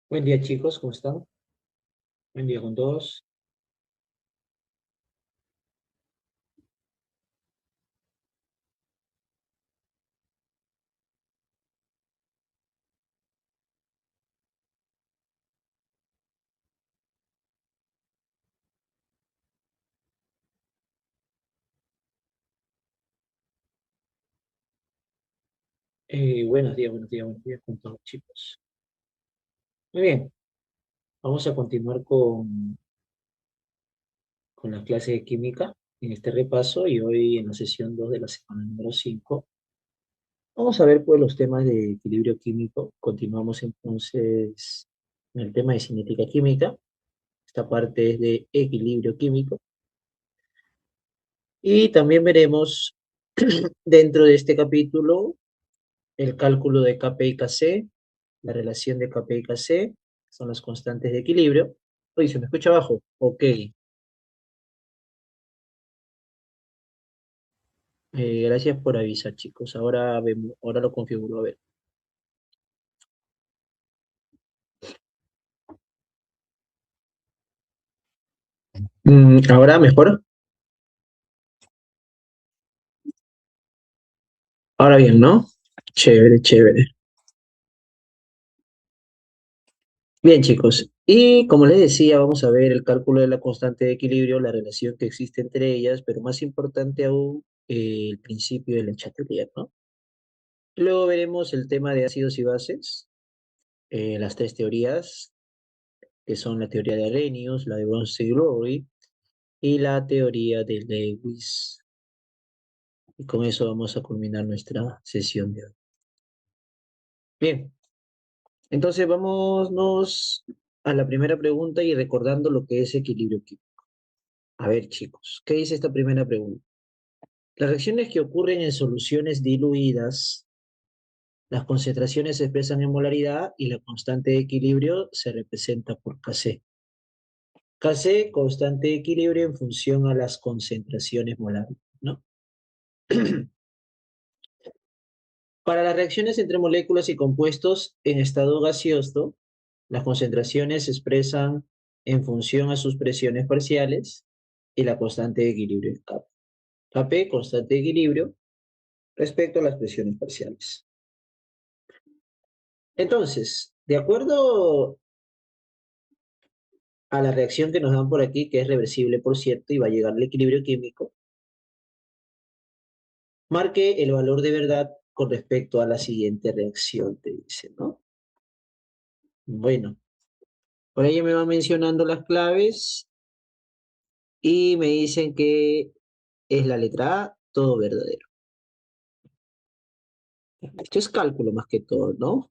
Buen día, chicos, ¿cómo están? Buen día con todos. Buenos días, buenos días con todos, chicos. Muy bien, vamos a continuar con la clase de química en este repaso y hoy en la sesión 2 de la semana número 5 vamos a ver pues los temas de equilibrio químico. Continuamos entonces en el tema de cinética química. Esta parte es de equilibrio químico y también veremos dentro de este capítulo el cálculo de Kp y Kc, la relación de Kp y Kc, son las constantes de equilibrio. Oye, ¿se me escucha abajo? Ok. Gracias por avisar, chicos. Ahora vemos, ahora lo configuro. A ver. Ahora mejor. Ahora bien, ¿no? Chévere, chévere. Bien, chicos. Y como les decía, vamos a ver el cálculo de la constante de equilibrio, la relación que existe entre ellas, pero más importante aún, el principio de la Chatelier, ¿no? Luego veremos el tema de ácidos y bases, las tres teorías, que son la teoría de Arrhenius, la de Bronsted-Lowry y la teoría de Lewis. Y con eso vamos a culminar nuestra sesión de hoy. Bien, entonces vámonos a la primera pregunta y recordando lo que es equilibrio químico. A ver, chicos, ¿qué dice esta primera pregunta? Las reacciones que ocurren en soluciones diluidas, las concentraciones se expresan en molaridad y la constante de equilibrio se representa por Kc. Kc, constante de equilibrio en función a las concentraciones molares, ¿no? Para las reacciones entre moléculas y compuestos en estado gaseoso, las concentraciones se expresan en función a sus presiones parciales y la constante de equilibrio en Kp. Kp, constante de equilibrio respecto a las presiones parciales. Entonces, de acuerdo a la reacción que nos dan por aquí, que es reversible, por cierto, y va a llegar al equilibrio químico, marque el valor de verdad con respecto a la siguiente reacción, te dice, ¿no? Bueno, por ahí me van mencionando las claves y me dicen que es la letra A, todo verdadero. Esto es cálculo más que todo, ¿no? Un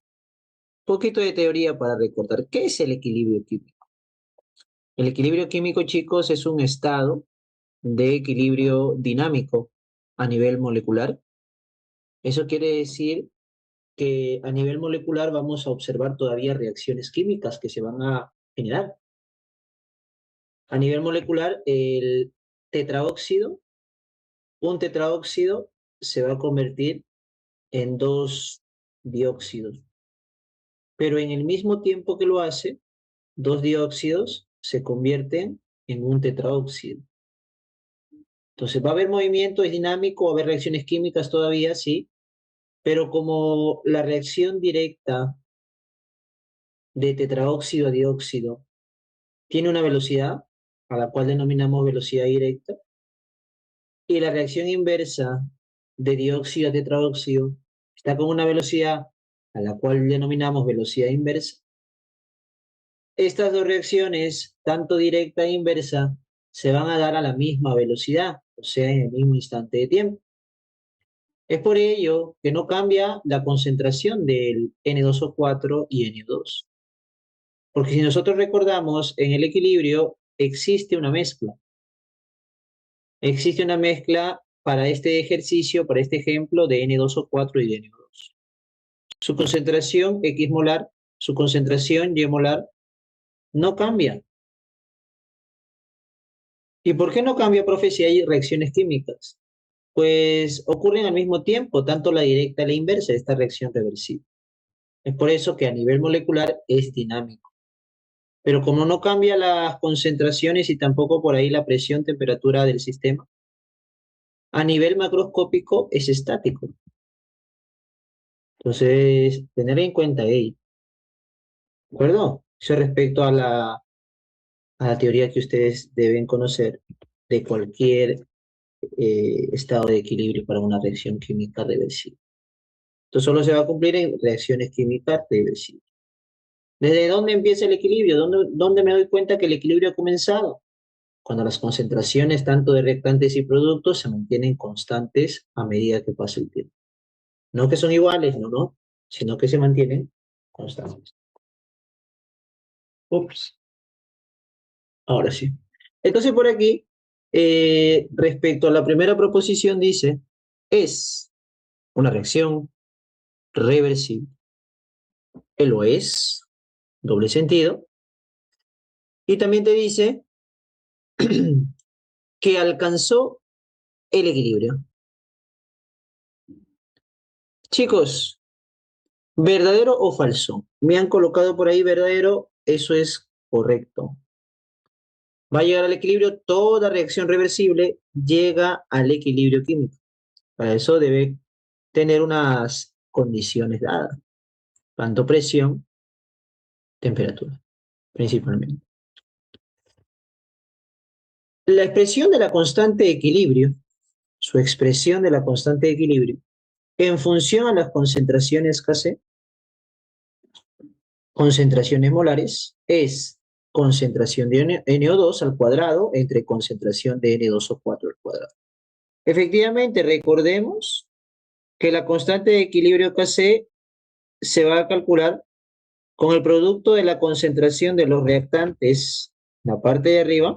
poquito de teoría para recordar. ¿Qué es el equilibrio químico? El equilibrio químico, chicos, es un estado de equilibrio dinámico a nivel molecular. Eso quiere decir que a nivel molecular vamos a observar todavía reacciones químicas que se van a generar. A nivel molecular, el tetraóxido, un tetraóxido se va a convertir en dos dióxidos, pero en el mismo tiempo que lo hace, dos dióxidos se convierten en un tetraóxido. Entonces va a haber movimiento, es dinámico, va a haber reacciones químicas todavía, sí, pero como la reacción directa de tetraóxido a dióxido tiene una velocidad a la cual denominamos velocidad directa, y la reacción inversa de dióxido a tetraóxido está con una velocidad a la cual denominamos velocidad inversa. Estas dos reacciones, tanto directa e inversa, se van a dar a la misma velocidad, o sea, en el mismo instante de tiempo. Es por ello que no cambia la concentración del N2O4 y N2. Porque si nosotros recordamos, en el equilibrio existe una mezcla. Existe una mezcla para este ejercicio, para este ejemplo, de N2O4 y de N2. Su concentración X molar, su concentración Y molar no cambia. ¿Y por qué no cambia, profe, si hay reacciones químicas? Pues ocurren al mismo tiempo, tanto la directa y la inversa de esta reacción reversible. Es por eso que a nivel molecular es dinámico. Pero como no cambia las concentraciones y tampoco por ahí la presión, temperatura del sistema, a nivel macroscópico es estático. Entonces, tener en cuenta ello, ¿de acuerdo? Eso respecto a la teoría que ustedes deben conocer de cualquier estado de equilibrio para una reacción química reversible. Esto solo se va a cumplir en reacciones químicas reversibles. ¿Desde dónde empieza el equilibrio? ¿Dónde me doy cuenta que el equilibrio ha comenzado? Cuando las concentraciones tanto de reactantes y productos se mantienen constantes a medida que pasa el tiempo. No que son iguales, no, sino que se mantienen constantes. Ups, ahora sí. Entonces por aquí, respecto a la primera proposición dice, es una reacción reversible. Él lo es, doble sentido. Y también te dice que alcanzó el equilibrio. Chicos, ¿verdadero o falso? Me han colocado por ahí verdadero, eso es correcto. Va a llegar al equilibrio, toda reacción reversible llega al equilibrio químico. Para eso debe tener unas condiciones dadas, tanto presión, temperatura, principalmente. La expresión de la constante de equilibrio, su expresión de la constante de equilibrio, en función a las concentraciones Kc, concentraciones molares, es concentración de NO2 al cuadrado entre concentración de N2O4 al cuadrado. Efectivamente, recordemos que la constante de equilibrio Kc se va a calcular con el producto de la concentración de los reactantes en la parte de arriba,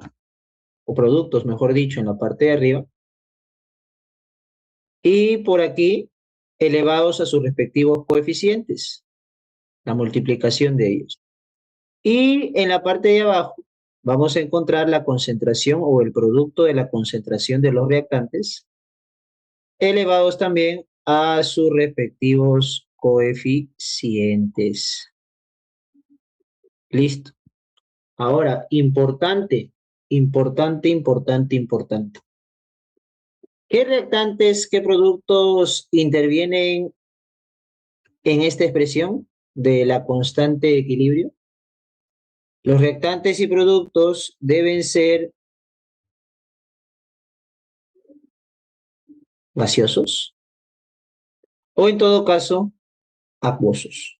o productos, mejor dicho, en la parte de arriba, y por aquí elevados a sus respectivos coeficientes, la multiplicación de ellos. Y en la parte de abajo vamos a encontrar la concentración o el producto de la concentración de los reactantes, elevados también a sus respectivos coeficientes. Listo. Ahora, importante. ¿Qué reactantes, qué productos intervienen en esta expresión de la constante de equilibrio? Los reactantes y productos deben ser gaseosos o en todo caso acuosos.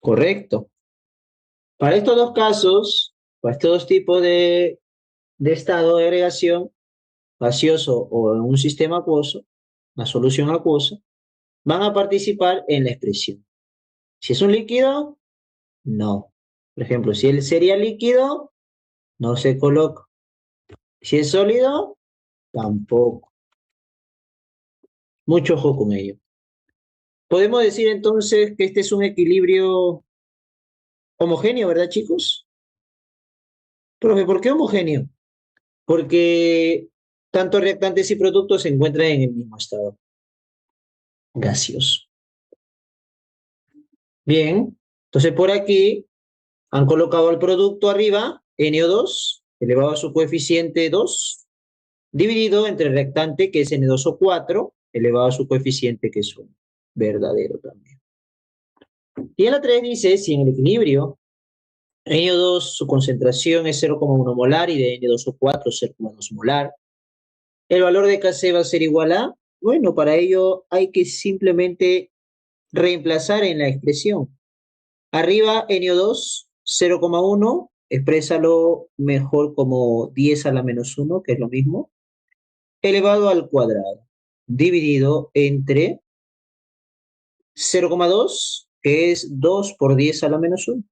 Correcto. Para estos dos casos, para estos dos tipos de estado de agregación, gaseoso o en un sistema acuoso, una solución acuosa, van a participar en la expresión. Si es un líquido, no. Por ejemplo, si él sería líquido, no se coloca. Si es sólido, tampoco. Mucho ojo con ello. Podemos decir entonces que este es un equilibrio homogéneo, ¿verdad, chicos? Profe, ¿por qué homogéneo? Porque tanto reactantes y productos se encuentran en el mismo estado gaseoso. Bien, entonces por aquí han colocado el producto arriba, NO2, elevado a su coeficiente 2, dividido entre el reactante, que es N2O4, elevado a su coeficiente, que es 1. Verdadero también. Y en la 3 dice, si en el equilibrio NO2 su concentración es 0,1 molar y de N2O4 0,2 molar, el valor de Kc va a ser igual a, bueno, para ello hay que simplemente reemplazar en la expresión. Arriba NO2 0,1, exprésalo mejor como 10 a la menos 1, que es lo mismo, elevado al cuadrado, dividido entre 0,2, que es 2 por 10 a la menos 1.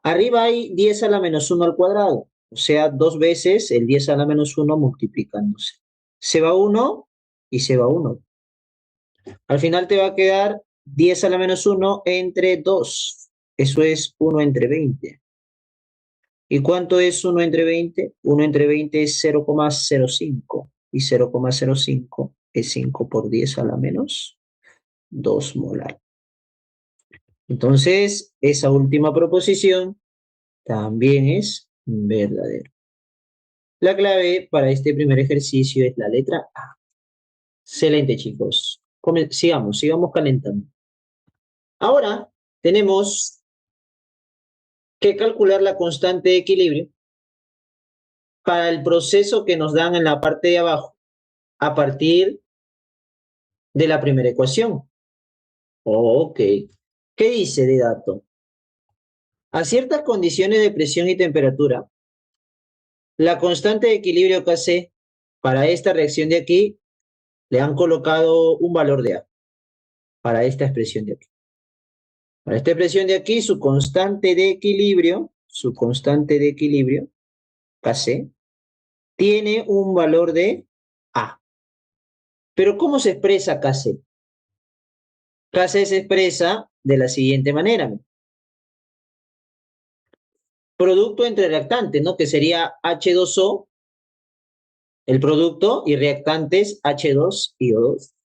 Arriba hay 10 a la menos 1 al cuadrado, o sea, dos veces el 10 a la menos 1 multiplicándose. Se va 1 y se va 1. Al final te va a quedar 10 a la menos 1 entre 2. Eso es 1 entre 20. ¿Y cuánto es 1 entre 20? 1 entre 20 es 0,05. Y 0,05 es 5 por 10 a la menos 2 molar. Entonces, esa última proposición también es verdadera. La clave para este primer ejercicio es la letra A. Excelente, chicos. Sigamos calentando. Ahora tenemos que calcular la constante de equilibrio para el proceso que nos dan en la parte de abajo a partir de la primera ecuación. Ok. ¿Qué dice de dato? A ciertas condiciones de presión y temperatura, la constante de equilibrio Kc para esta reacción de aquí le han colocado un valor de A para esta expresión de aquí. Para esta expresión de aquí, su constante de equilibrio, Kc, tiene un valor de A. Pero ¿cómo se expresa Kc? Kc se expresa de la siguiente manera. Producto entre reactantes, ¿no? Que sería H2O, el producto, y reactantes H2 y O2,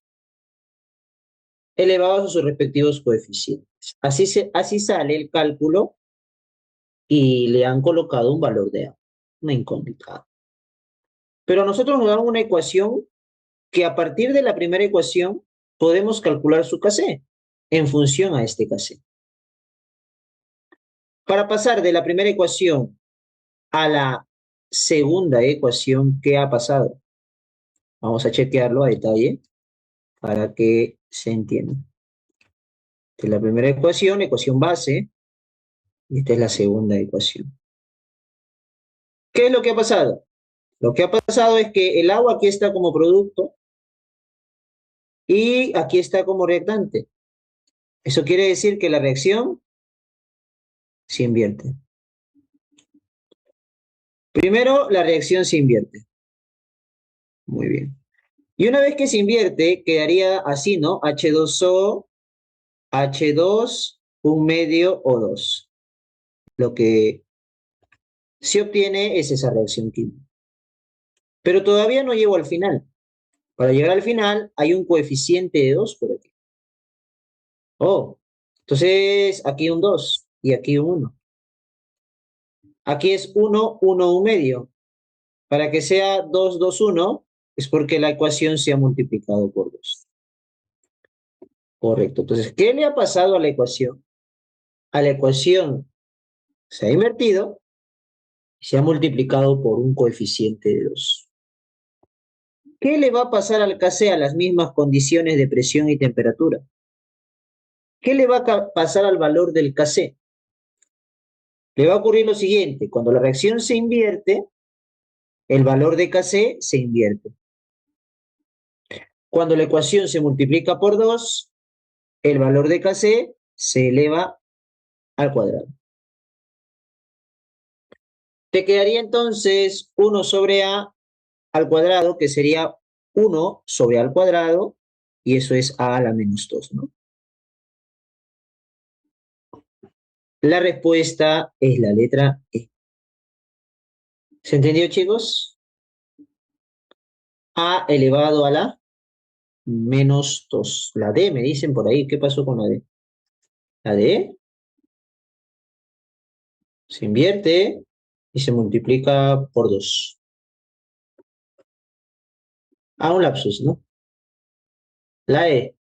elevados a sus respectivos coeficientes. Así sale el cálculo y le han colocado un valor de A, una incógnita. Pero a nosotros nos dan una ecuación que a partir de la primera ecuación podemos calcular su Kc en función a este Kc. Para pasar de la primera ecuación a la segunda ecuación, ¿qué ha pasado? Vamos a chequearlo a detalle para que se entienda. Esta es la primera ecuación, ecuación base, y esta es la segunda ecuación. ¿Qué es lo que ha pasado? Lo que ha pasado es que el agua aquí está como producto y aquí está como reactante. Eso quiere decir que la reacción se invierte. Primero, la reacción se invierte. Muy bien. Y una vez que se invierte, quedaría así, ¿no? H2O, H2, un medio O2. Lo que se obtiene es esa reacción química. Pero todavía no llego al final. Para llegar al final hay un coeficiente de 2 por aquí. Oh, entonces aquí un 2 y aquí un 1. Aquí es 1, 1, un medio. Para que sea 2, 2, 1 es porque la ecuación se ha multiplicado por 2. Correcto. Entonces, ¿qué le ha pasado a la ecuación? A la ecuación se ha invertido y se ha multiplicado por un coeficiente de 2. ¿Qué le va a pasar al Kc a las mismas condiciones de presión y temperatura? ¿Qué le va a pasar al valor del Kc? Le va a ocurrir lo siguiente, cuando la reacción se invierte, el valor de Kc se invierte. Cuando la ecuación se multiplica por 2, el valor de Kc se eleva al cuadrado. Te quedaría entonces 1 sobre A al cuadrado, que sería 1 sobre A al cuadrado, y eso es A a la menos 2, ¿no? La respuesta es la letra E. ¿Se entendió, chicos? A elevado a la menos 2. La D, me dicen por ahí. ¿Qué pasó con la D? La D se invierte y se multiplica por 2. Un lapsus, ¿no? La E.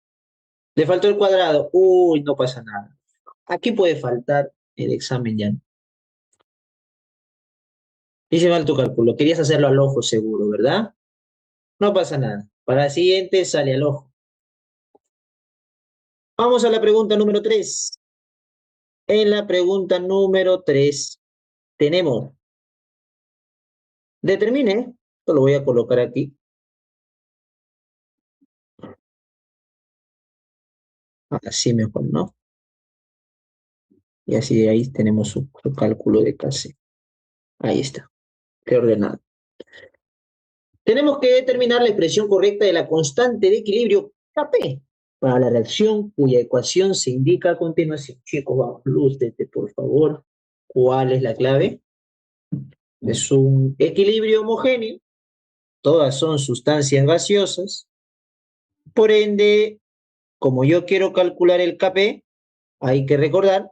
Le faltó el cuadrado. Uy, no pasa nada. Aquí puede faltar el examen ya. Hice mal tu cálculo. Querías hacerlo al ojo seguro, ¿verdad? No pasa nada. Para la siguiente sale al ojo. Vamos a la pregunta número 3. En la pregunta número 3 tenemos, determine, esto lo voy a colocar aquí, así mejor, ¿no? Y así de ahí tenemos su cálculo de Kc. Ahí está, qué ordenado. Tenemos que determinar la expresión correcta de la constante de equilibrio Kp para la reacción cuya ecuación se indica a continuación. Chicos, vamos, lúcete, por favor. ¿Cuál es la clave? Es un equilibrio homogéneo, todas son sustancias gaseosas, por ende, como yo quiero calcular el Kp, hay que recordar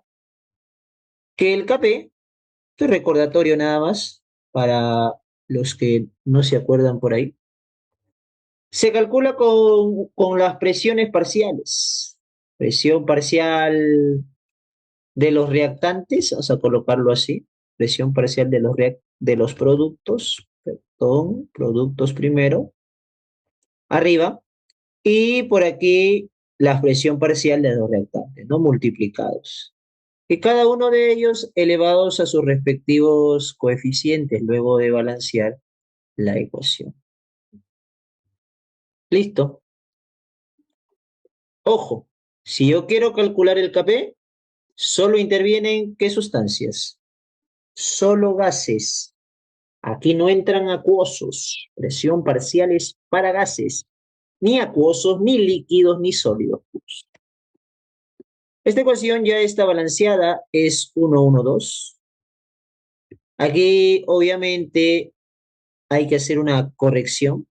que el Kp, esto es recordatorio nada más para los que no se acuerdan por ahí, se calcula con las presiones parciales. Presión parcial de los reactantes, vamos a colocarlo así, presión parcial de los productos, perdón, productos primero, arriba, y por aquí la presión parcial de los reactantes, ¿no? Multiplicados. Y cada uno de ellos elevados a sus respectivos coeficientes luego de balancear la ecuación. Listo. Ojo, si yo quiero calcular el Kp, solo intervienen ¿qué sustancias? Solo gases. Aquí no entran acuosos. Presión parcial es para gases. Ni acuosos, ni líquidos, ni sólidos. Esta ecuación ya está balanceada, es 1, 1, 2. Aquí obviamente hay que hacer una corrección.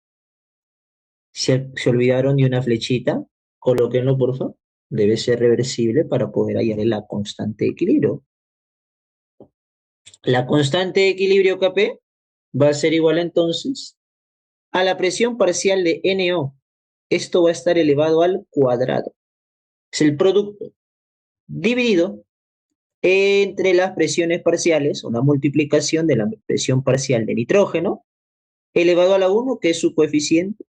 Se olvidaron de una flechita, colóquenlo por favor. Debe ser reversible para poder hallar la constante de equilibrio. La constante de equilibrio Kp va a ser igual entonces a la presión parcial de NO. Esto va a estar elevado al cuadrado. Es el producto dividido entre las presiones parciales, una multiplicación de la presión parcial de nitrógeno, elevado a la 1, que es su coeficiente,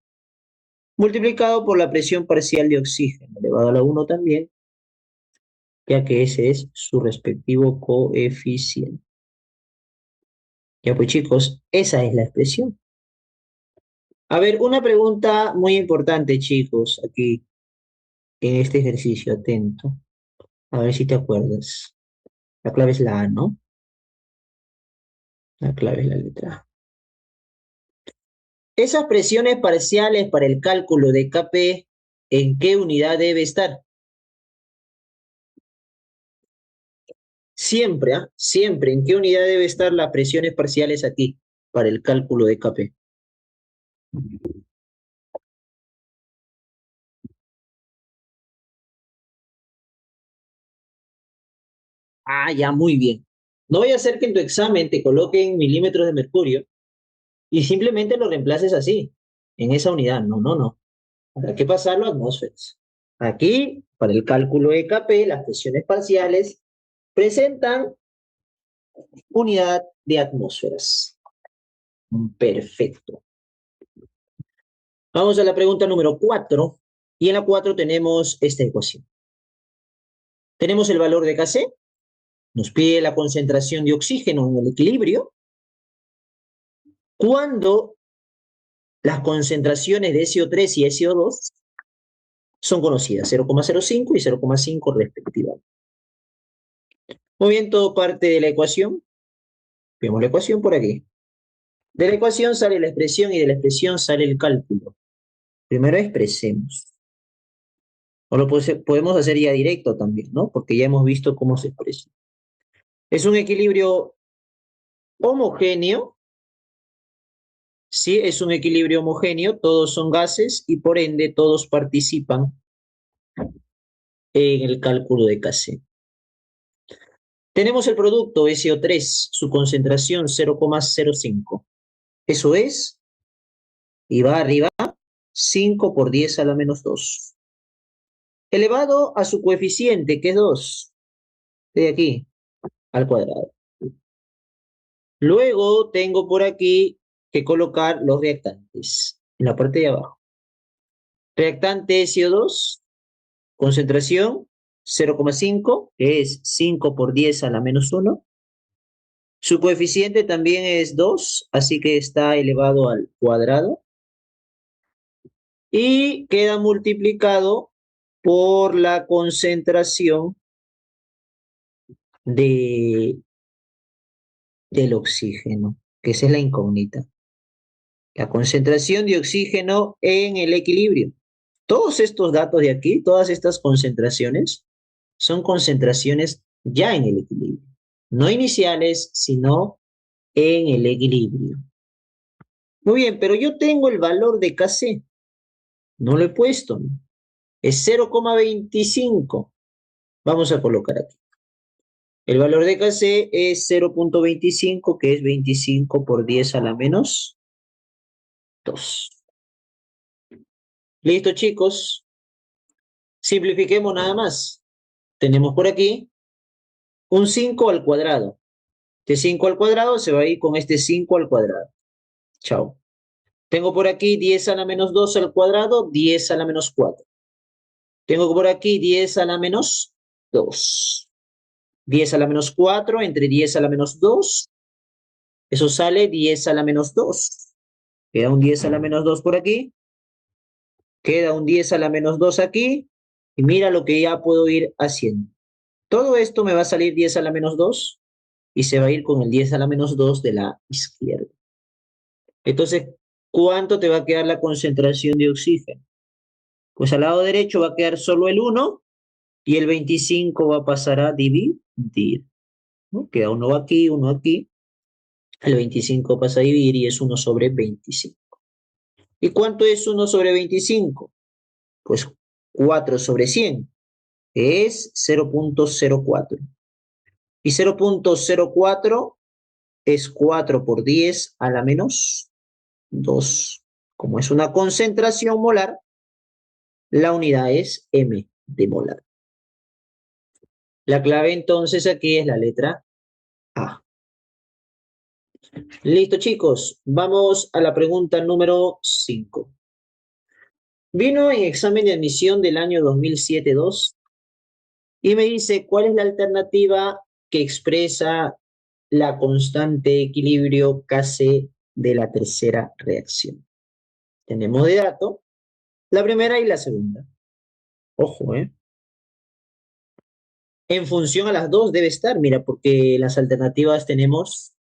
multiplicado por la presión parcial de oxígeno, elevado a la 1 también, ya que ese es su respectivo coeficiente. Ya pues chicos, esa es la expresión. A ver, una pregunta muy importante, chicos, aquí en este ejercicio, atento. A ver si te acuerdas. La clave es la A, ¿no? La clave es la letra A. Esas presiones parciales para el cálculo de Kp, ¿en qué unidad debe estar? Siempre, ¿ah? Siempre. ¿En qué unidad debe estar las presiones parciales aquí para el cálculo de Kp? Ah, ya, muy bien. No vaya a ser que en tu examen te coloquen milímetros de mercurio y simplemente lo reemplaces así, en esa unidad. No, no, no. Habrá que pasarlo a atmósferas. Aquí, para el cálculo de Kp, las presiones parciales presentan unidad de atmósferas. Perfecto. Vamos a la pregunta número 4. Y en la 4 tenemos esta ecuación. Tenemos el valor de Kc, nos pide la concentración de oxígeno en el equilibrio. Cuando las concentraciones de SO3 y SO2 son conocidas, 0,05 y 0,5 respectivamente. Muy bien, todo parte de la ecuación. Vemos la ecuación por aquí. De la ecuación sale la expresión y de la expresión sale el cálculo. Primero expresemos. O lo podemos hacer ya directo también, ¿no? Porque ya hemos visto cómo se expresa. Es un equilibrio homogéneo. Sí, es un equilibrio homogéneo. Todos son gases y por ende todos participan en el cálculo de Kc. Tenemos el producto SO3, su concentración 0,05. Eso es, y va arriba, 5 por 10 a la menos 2. Elevado a su coeficiente, que es 2. De aquí, al cuadrado. Luego tengo por aquí que colocar los reactantes, en la parte de abajo. Reactante SO2, concentración 0,5, que es 5 por 10 a la menos 1. Su coeficiente también es 2, así que está elevado al cuadrado. Y queda multiplicado por la concentración de, del oxígeno, que esa es la incógnita. La concentración de oxígeno en el equilibrio. Todos estos datos de aquí, todas estas concentraciones, son concentraciones ya en el equilibrio. No iniciales, sino en el equilibrio. Muy bien, pero yo tengo el valor de Kc. No lo he puesto, ¿no? Es 0,25. Vamos a colocar aquí. El valor de Kc es 0,25, que es 25 por 10 a la menos 2. Listo, chicos. Simplifiquemos nada más. Tenemos por aquí un 5 al cuadrado. Este 5 al cuadrado se va a ir con este 5 al cuadrado. Chao. Tengo por aquí 10 a la menos 2 al cuadrado, 10 a la menos 4. Tengo por aquí 10 a la menos 2. 10 a la menos 4 entre 10 a la menos 2. Eso sale 10 a la menos 2. Queda un 10 a la menos 2 por aquí. Queda un 10 a la menos 2 aquí. Y mira lo que ya puedo ir haciendo. Todo esto me va a salir 10 a la menos 2 y se va a ir con el 10 a la menos 2 de la izquierda. Entonces, ¿cuánto te va a quedar la concentración de oxígeno? Pues al lado derecho va a quedar solo el 1 y el 25 va a pasar a dividir, ¿no? Queda uno aquí, uno aquí. El 25 pasa a dividir y es 1 sobre 25. ¿Y cuánto es 1 sobre 25? Pues 4 sobre 100 es 0,04. Y 0,04 es 4 por 10 a la menos 2. Como es una concentración molar, la unidad es m de molar. La clave entonces aquí es la letra A. Listo, chicos. Vamos a la pregunta número 5. Vino en examen de admisión del año 2007-2 y me dice cuál es la alternativa que expresa la constante equilibrio Kc de la tercera reacción. Tenemos de dato la primera y la segunda. Ojo, ¿eh? En función a las dos debe estar, mira, porque las alternativas tenemos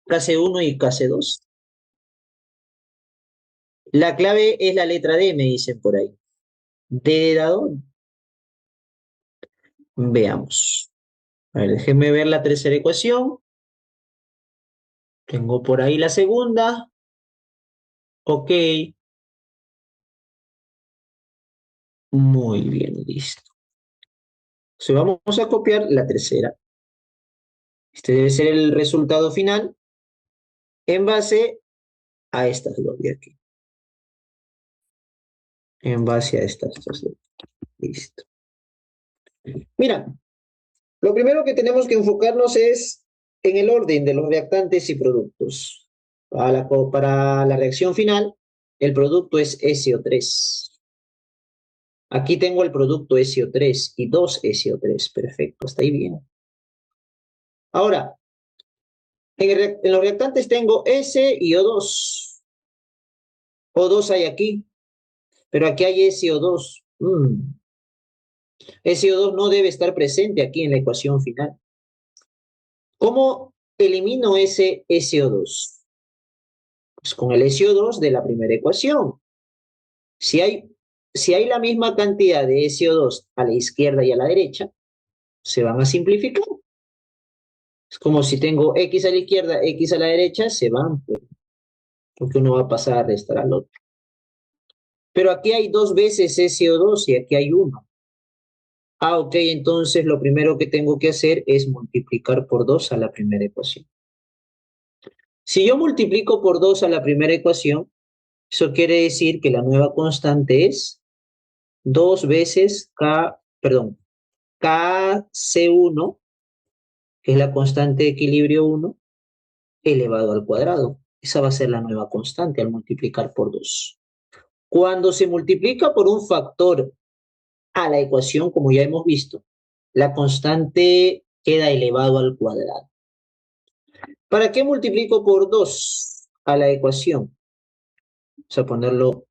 Kc1 y Kc2. La clave es la letra D, me dicen por ahí. D de dado. Veamos. A ver, déjenme ver la tercera ecuación. Tengo por ahí la segunda. Ok. Muy bien, listo. Entonces vamos a copiar la tercera. Este debe ser el resultado final en base a estas dos de aquí. En base a estas dos de aquí. Listo. Mira, lo primero que tenemos que enfocarnos es en el orden de los reactantes y productos. Para la reacción final, el producto es SO3. Aquí tengo el producto SO3 y 2SO3. Perfecto, está ahí bien. Ahora, en los reactantes tengo S y O2. O2 hay aquí, pero aquí hay SO2. SO2 no debe estar presente aquí en la ecuación final. ¿Cómo elimino ese SO2? Pues con el SO2 de la primera ecuación. Si hay la misma cantidad de SO2 a la izquierda y a la derecha, se van a simplificar. Es como si tengo X a la izquierda, X a la derecha, se van, pues, porque uno va a pasar a restar al otro. Pero aquí hay dos veces SO2 y aquí hay uno. Ok, entonces lo primero que tengo que hacer es multiplicar por 2 a la primera ecuación. Si yo multiplico por 2 a la primera ecuación, eso quiere decir que la nueva constante es 2 veces KC1, que es la constante de equilibrio 1, elevado al cuadrado. Esa va a ser la nueva constante al multiplicar por 2. Cuando se multiplica por un factor a la ecuación, como ya hemos visto, la constante queda elevado al cuadrado. ¿Para qué multiplico por 2 a la ecuación? Vamos a ponerlo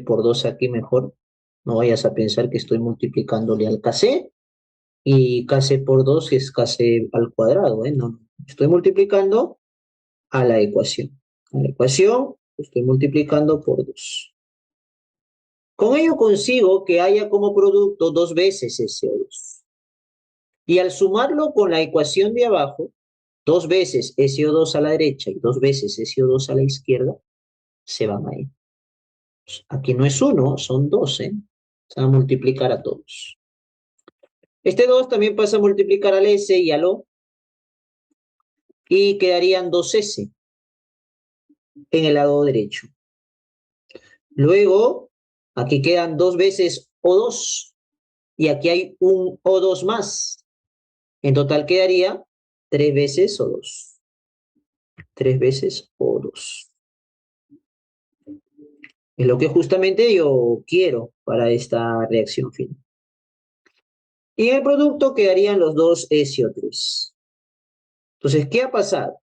por 2 aquí mejor. No vayas a pensar que estoy multiplicándole al Kc y Kc por 2 es Kc al cuadrado, ¿eh? No, estoy multiplicando a la ecuación. A la ecuación estoy multiplicando por 2. Con ello consigo que haya como producto dos veces SO2. Y al sumarlo con la ecuación de abajo, dos veces SO2 a la derecha y dos veces SO2 a la izquierda, se van a ir. Aquí no es uno, son dos, ¿eh? Se va a multiplicar a todos. Este 2 también pasa a multiplicar al S y al O y quedarían 2S en el lado derecho. Luego, aquí quedan 2 veces O2 y aquí hay un O2 más. En total quedaría 3 veces O2. 3 veces O2. Es lo que justamente yo quiero para esta reacción final. Y en el producto quedarían los dos SO3. Entonces, ¿qué ha pasado?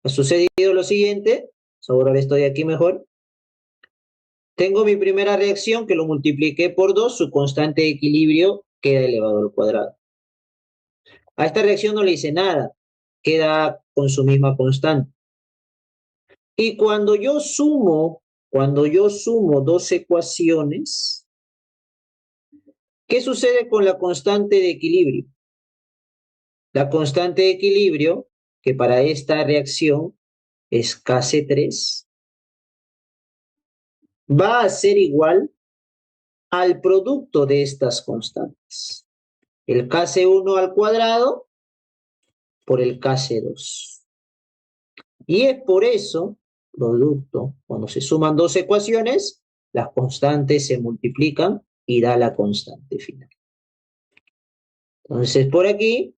Ha sucedido lo siguiente. Ahora estoy aquí mejor. Tengo mi primera reacción que lo multipliqué por 2, su constante de equilibrio queda elevado al cuadrado. A esta reacción no le hice nada, queda con su misma constante. Y cuando yo sumo dos ecuaciones, ¿qué sucede con la constante de equilibrio? La constante de equilibrio, que para esta reacción es Kc3, va a ser igual al producto de estas constantes. El Kc1 al cuadrado por el Kc2. Y es por eso, producto, cuando se suman dos ecuaciones, las constantes se multiplican y da la constante final. Entonces, por aquí,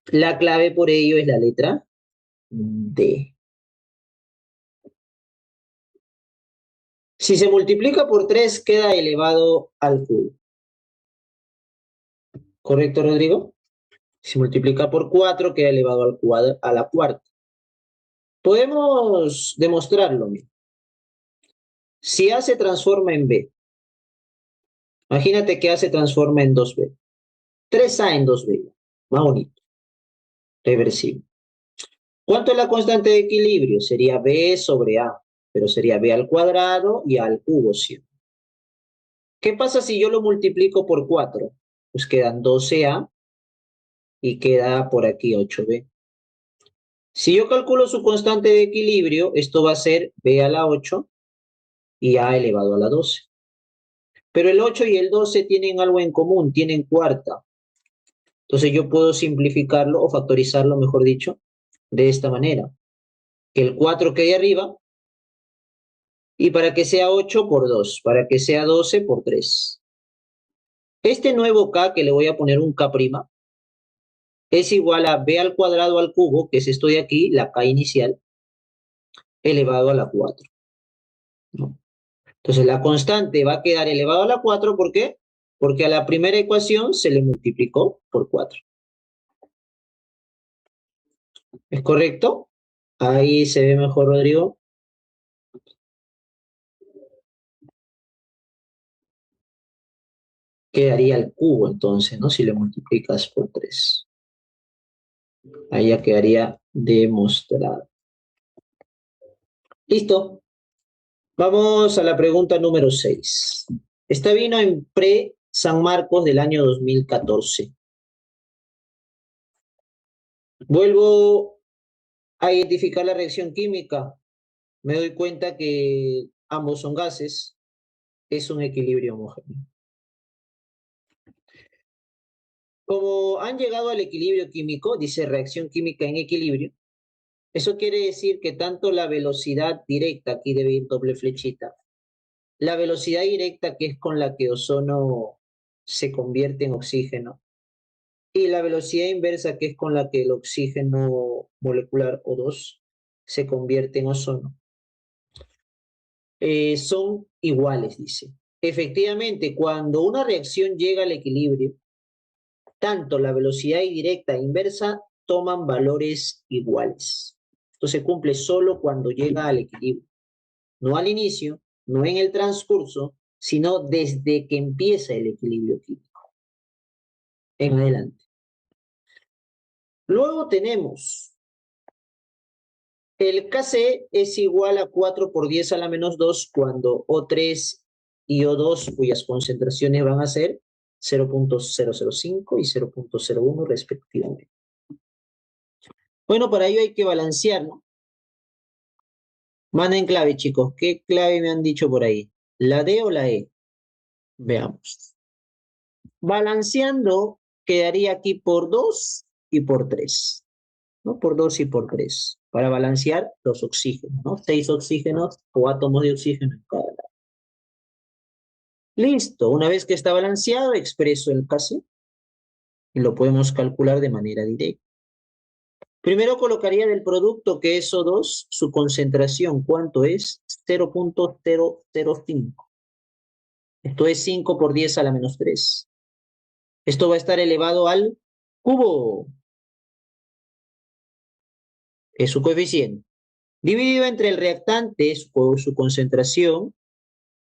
la clave por ello es la letra D. Si se multiplica por 3, queda elevado al cubo. ¿Correcto, Rodrigo? Si multiplica por 4, queda elevado al cuadro, a la cuarta. Podemos demostrarlo. Mira. Si A se transforma en B, imagínate que A se transforma en 2B. 3A en 2B. Más bonito. Reversible. ¿Cuánto es la constante de equilibrio? Sería B sobre A, pero sería B al cuadrado y A al cubo siempre. ¿Qué pasa si yo lo multiplico por 4? Pues quedan 12A y queda por aquí 8B. Si yo calculo su constante de equilibrio, esto va a ser B a la 8 y A elevado a la 12. Pero el 8 y el 12 tienen algo en común, tienen cuarta. Entonces yo puedo simplificarlo o factorizarlo, mejor dicho, de esta manera. Que el 4 quede arriba y para que sea 8 por 2, para que sea 12 por 3. Este nuevo K, que le voy a poner un K', es igual a B al cuadrado al cubo, que es esto de aquí, la K inicial, elevado a la 4. ¿No? Entonces la constante va a quedar elevado a la 4, ¿por qué? Porque a la primera ecuación se le multiplicó por 4. ¿Es correcto? Ahí se ve mejor, Rodrigo. Quedaría el cubo entonces, ¿no? Si le multiplicas por 3. Ahí ya quedaría demostrado. Listo. Vamos a la pregunta número 6. Esta vino en pre-San Marcos del año 2014. Vuelvo a identificar la reacción química. Me doy cuenta que ambos son gases. Es un equilibrio homogéneo. Como han llegado al equilibrio químico, dice reacción química en equilibrio, eso quiere decir que tanto la velocidad directa, aquí debe ir doble flechita, la velocidad directa que es con la que ozono se convierte en oxígeno, y la velocidad inversa que es con la que el oxígeno molecular O2 se convierte en ozono, son iguales, dice. Efectivamente, cuando una reacción llega al equilibrio, tanto la velocidad directa e inversa toman valores iguales. Esto se cumple solo cuando llega al equilibrio, no al inicio, no en el transcurso, sino desde que empieza el equilibrio químico, en adelante. Luego tenemos el Kc es igual a 4 por 10 a la menos 2 cuando O3 y O2, cuyas concentraciones van a ser 0.005 y 0.01 respectivamente. Bueno, para ello hay que balancear, ¿no? Manden clave, chicos. ¿Qué clave me han dicho por ahí? ¿La D o la E? Veamos. Balanceando, quedaría aquí por 2 y por 3, ¿no? Por 2 y por 3, para balancear los oxígenos, ¿no? 6 oxígenos o átomos de oxígeno en cada lado. Listo, una vez que está balanceado, expreso el Kc y lo podemos calcular de manera directa. Primero colocaría del producto que es O2, su concentración, ¿cuánto es? 0.005. Esto es 5 por 10 a la menos 3. Esto va a estar elevado al cubo, que es su coeficiente. Dividido entre el reactante, su concentración.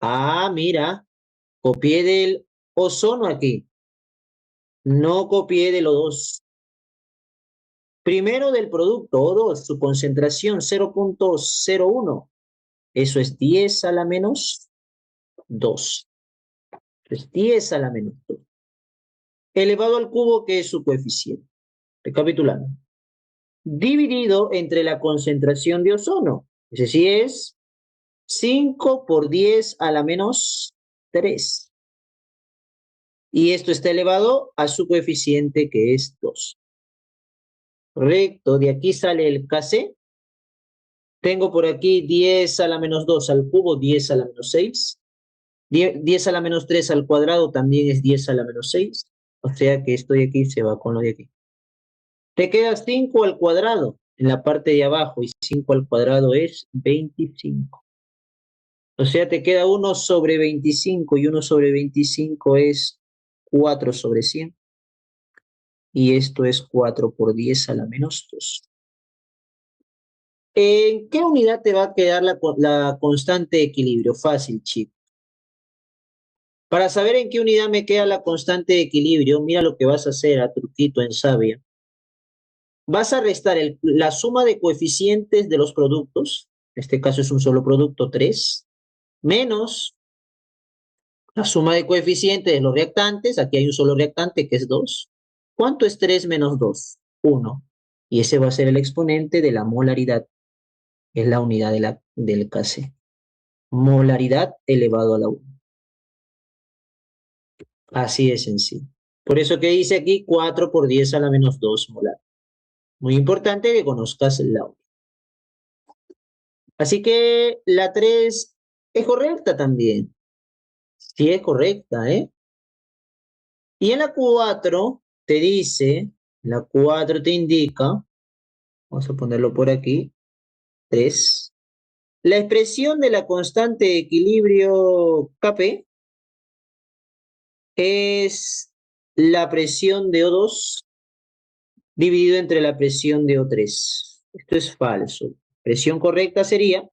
Ah, mira, copié del ozono aquí. No copié del O2. Primero del producto, O2, su concentración 0.01. Eso es 10 a la menos 2. Es 10 a la menos 2. Elevado al cubo, que es su coeficiente. Recapitulando. Dividido entre la concentración de ozono. Ese sí es 5 por 10 a la menos 3. Y esto está elevado a su coeficiente, que es 2. Correcto, de aquí sale el Kc. Tengo por aquí 10 a la menos 2 al cubo, 10 a la menos 6. 10 a la menos 3 al cuadrado también es 10 a la menos 6. O sea que esto de aquí se va con lo de aquí. Te queda 5 al cuadrado en la parte de abajo y 5 al cuadrado es 25. O sea, te queda 1 sobre 25 y 1 sobre 25 es 4 sobre 100. Y esto es 4 por 10 a la menos 2. ¿En qué unidad te va a quedar la constante de equilibrio? Fácil, chico. Para saber en qué unidad me queda la constante de equilibrio, mira lo que vas a hacer a truquito en sabia. Vas a restar la suma de coeficientes de los productos, en este caso es un solo producto, 3, menos la suma de coeficientes de los reactantes, aquí hay un solo reactante que es 2. ¿Cuánto es 3 menos 2? 1. Y ese va a ser el exponente de la molaridad, que es la unidad del Kc. Molaridad elevado a la 1. Así de sencillo. Por eso que dice aquí 4 por 10 a la menos 2 molar. Muy importante que conozcas la unidad. Así que la 3 es correcta también. Sí es correcta, ¿eh? Y en la 4 te dice, la 4 te indica, vamos a ponerlo por aquí, 3. La expresión de la constante de equilibrio Kp es la presión de O2 dividido entre la presión de O3. Esto es falso. Presión correcta sería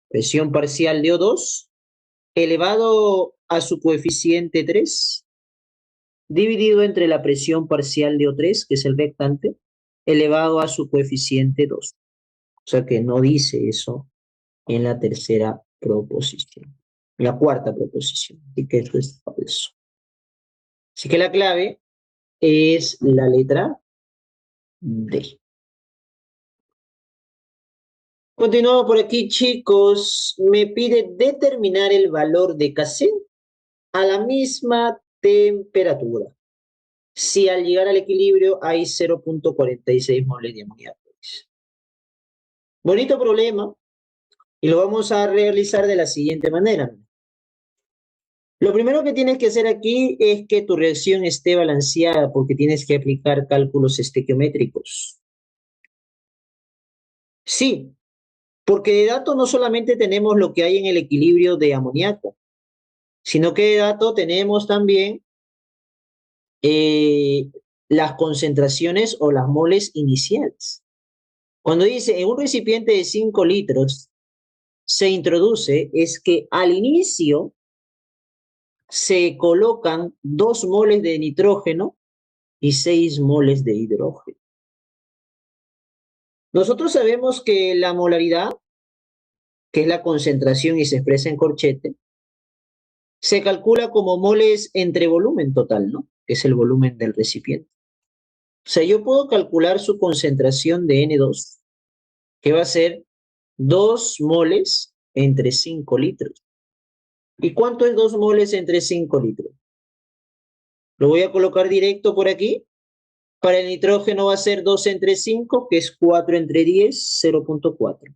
presión parcial de O2 elevado a su coeficiente 3 dividido entre la presión parcial de O3, que es el reactante, elevado a su coeficiente 2. O sea que no dice eso en la tercera proposición, en la cuarta proposición. Así que esto es falso. Así que la clave es la letra D. Continuamos por aquí, chicos. Me pide determinar el valor de Kc a la misma temperatura. Si al llegar al equilibrio hay 0.46 moles de amoníaco. Bonito problema, y lo vamos a realizar de la siguiente manera. Lo primero que tienes que hacer aquí es que tu reacción esté balanceada porque tienes que aplicar cálculos estequiométricos. Sí, porque de dato no solamente tenemos lo que hay en el equilibrio de amoníaco, sino que de dato tenemos también eh, las concentraciones o las moles iniciales. Cuando dice en un recipiente de 5 litros se introduce, es que al inicio se colocan 2 moles de nitrógeno y 6 moles de hidrógeno. Nosotros sabemos que la molaridad, que es la concentración y se expresa en corchete, se calcula como moles entre volumen total, ¿no? Que es el volumen del recipiente. O sea, yo puedo calcular su concentración de N2, que va a ser 2 moles entre 5 litros. ¿Y cuánto es 2 moles entre 5 litros? Lo voy a colocar directo por aquí. Para el nitrógeno va a ser 2 entre 5, que es 4 entre 10, 0,4.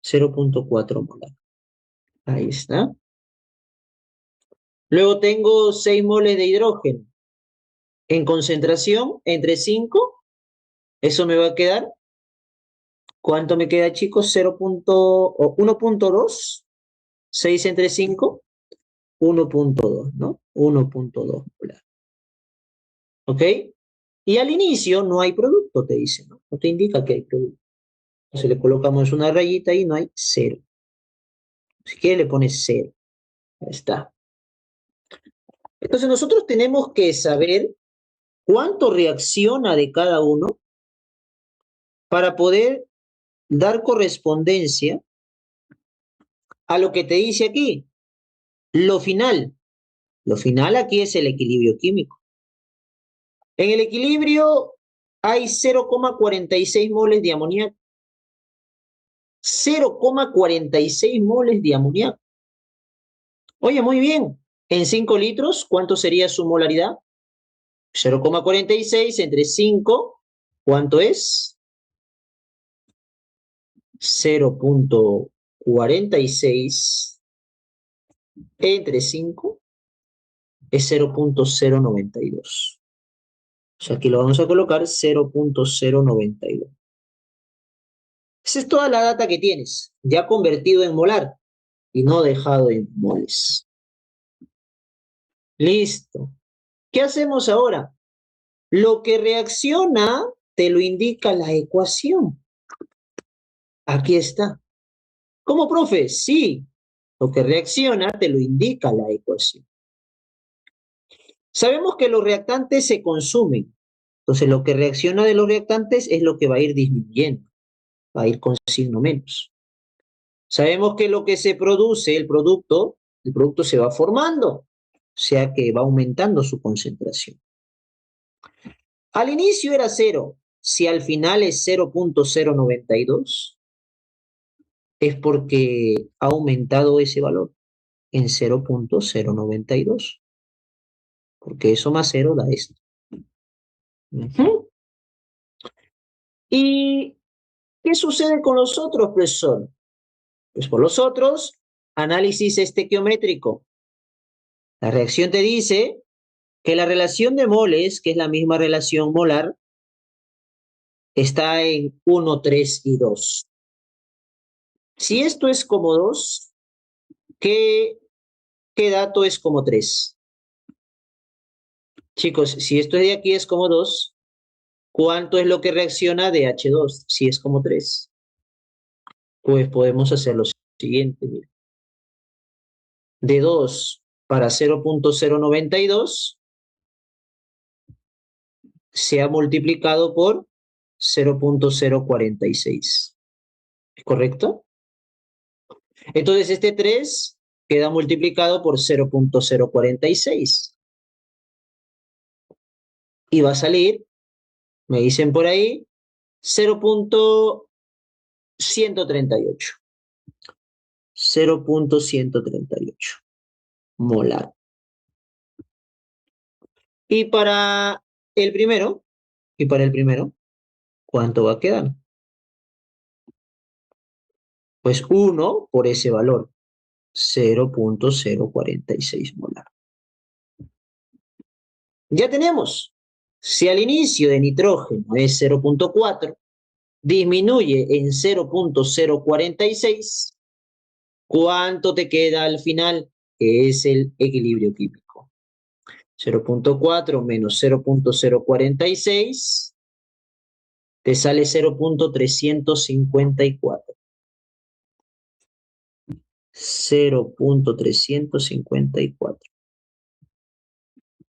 0,4 molar. Ahí está. Luego tengo 6 moles de hidrógeno. En concentración, entre 5, eso me va a quedar. ¿Cuánto me queda, chicos? 1,2. 6 entre 5, 1,2, ¿no? 1,2 molar. ¿Ok? Y al inicio no hay producto, te dice, ¿no? No te indica que hay producto. Entonces le colocamos una rayita y no hay cero. Si quiere le pones cero. Ahí está. Entonces nosotros tenemos que saber cuánto reacciona de cada uno para poder dar correspondencia a lo que te dice aquí. Lo final. Lo final aquí es el equilibrio químico. En el equilibrio hay 0,46 moles de amoníaco. 0,46 moles de amoníaco. Oye, muy bien. En 5 litros, ¿cuánto sería su molaridad? 0,46 entre 5, ¿cuánto es? 0,46 entre 5 es 0,092. O sea, aquí lo vamos a colocar 0,092. Esa es toda la data que tienes, ya convertido en molar y no dejado en moles. Listo. ¿Qué hacemos ahora? Lo que reacciona te lo indica la ecuación. Aquí está. ¿Cómo, profe? Sí, lo que reacciona te lo indica la ecuación. Sabemos que los reactantes se consumen. Entonces, lo que reacciona de los reactantes es lo que va a ir disminuyendo, va a ir con signo menos. Sabemos que lo que se produce, el producto se va formando, o sea que va aumentando su concentración. Al inicio era cero. Si al final es 0,092, es porque ha aumentado ese valor en 0,092, porque eso más cero da esto. Ujú. ¿Y qué sucede con los otros, profesor? Pues por los otros, análisis estequiométrico. La reacción te dice que la relación de moles, que es la misma relación molar, está en 1, 3 y 2. Si esto es como 2, ¿qué, qué dato es como 3? Chicos, si esto de aquí es como 2, ¿cuánto es lo que reacciona de H2 si es como 3? Pues podemos hacer lo siguiente. Mira. De 2 para 0,092 se ha multiplicado por 0,046. ¿Es correcto? Entonces este 3 queda multiplicado por 0,046 y va a salir, me dicen por ahí, 0,138. 0,138 molar. Y para el primero, y para el primero, ¿cuánto va a quedar? Pues 1 por ese valor, 0,046 molar. Ya tenemos. Si al inicio de nitrógeno es 0,4, disminuye en 0,046, ¿cuánto te queda al final? Que es el equilibrio químico. 0,4 menos 0,046 te sale 0,354. 0,354.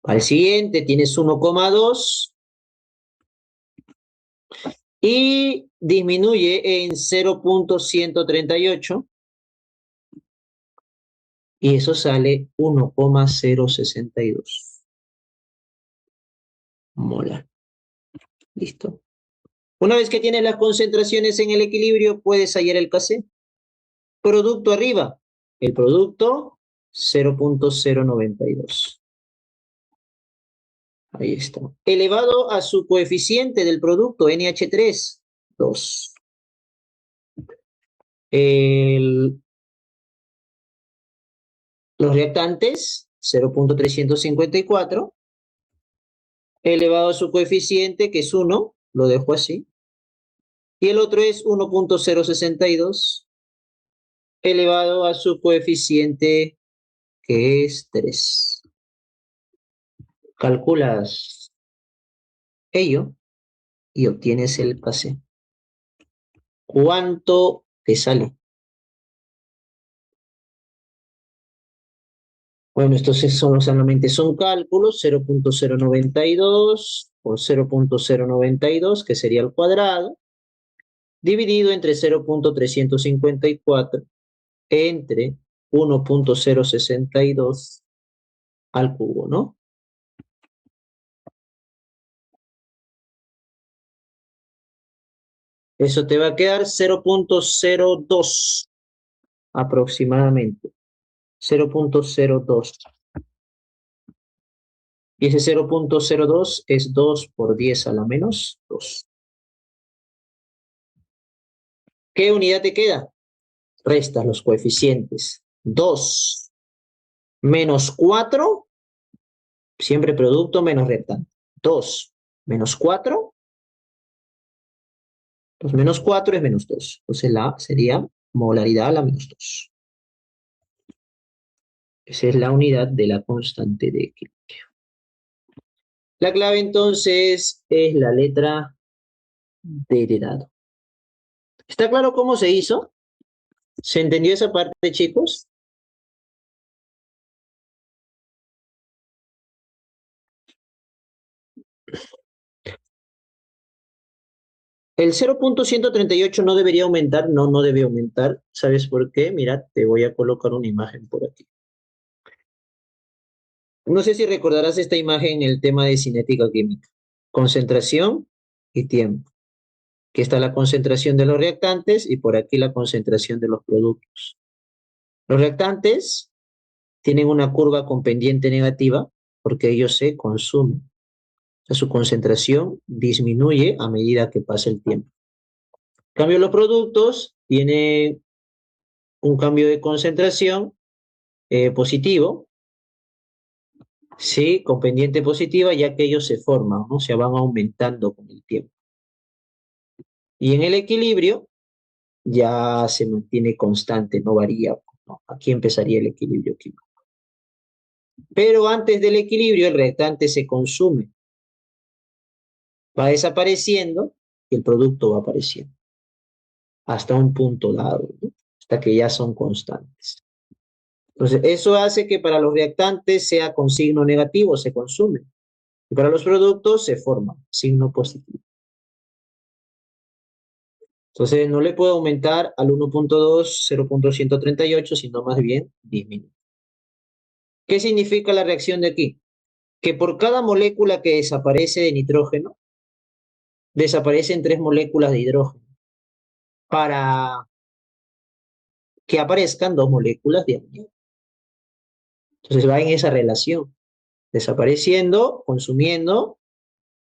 Al siguiente tienes 1,2 y disminuye en 0,138 y eso sale 1,062 molar. ¿Listo? Una vez que tienes las concentraciones en el equilibrio, puedes hallar el Kc. Producto arriba, El producto, 0.092. Ahí está. Elevado a su coeficiente del producto, NH3, 2. El- los reactantes, 0.354. Elevado a su coeficiente, que es 1, lo dejo así. Y el otro es 1.062 elevado a su coeficiente, que es 3. Calculas ello y obtienes el pase. ¿Cuánto te sale? Bueno, estos solamente son cálculos, 0.092 por 0.092, que sería el cuadrado, dividido entre 0.354 entre 1.062 al cubo, ¿no? Eso te va a quedar 0.02 aproximadamente. 0.02. Y ese 0.02 es 2 por 10 a la menos 2. ¿Qué unidad te queda? Restas los coeficientes. 2 menos 4, siempre producto menos rectángulo. 2 menos 4, pues menos 4 es menos 2. Entonces la sería molaridad a la menos 2. Esa es la unidad de la constante de equilibrio. La clave entonces es la letra D de dado. ¿Está claro cómo se hizo? ¿Se entendió esa parte, chicos? El 0.138 no debería aumentar, no, no debe aumentar. ¿Sabes por qué? Mira, te voy a colocar una imagen por aquí. No sé si recordarás esta imagen en el tema de cinética química. Concentración y tiempo. Aquí está la concentración de los reactantes y por aquí la concentración de los productos. Los reactantes tienen una curva con pendiente negativa porque ellos se consumen. O sea, su concentración disminuye a medida que pasa el tiempo. En cambio, los productos tienen un cambio de concentración positivo, sí, con pendiente positiva, ya que ellos se forman, ¿no? Se van aumentando con el tiempo. Y en el equilibrio ya se mantiene constante, no varía, ¿no? Aquí empezaría el equilibrio químico. Pero antes del equilibrio, el reactante se consume, va desapareciendo y el producto va apareciendo hasta un punto dado, ¿no? Hasta que ya son constantes. Entonces, eso hace que para los reactantes sea con signo negativo, se consume. Y para los productos se forma signo positivo. Entonces, no le puedo aumentar al 1.2, 0.138, sino más bien disminuir. ¿Qué significa la reacción de aquí? Que por cada molécula que desaparece de nitrógeno, desaparecen 3 moléculas de hidrógeno para que aparezcan 2 moléculas de amonio. Entonces va en esa relación, desapareciendo, consumiendo,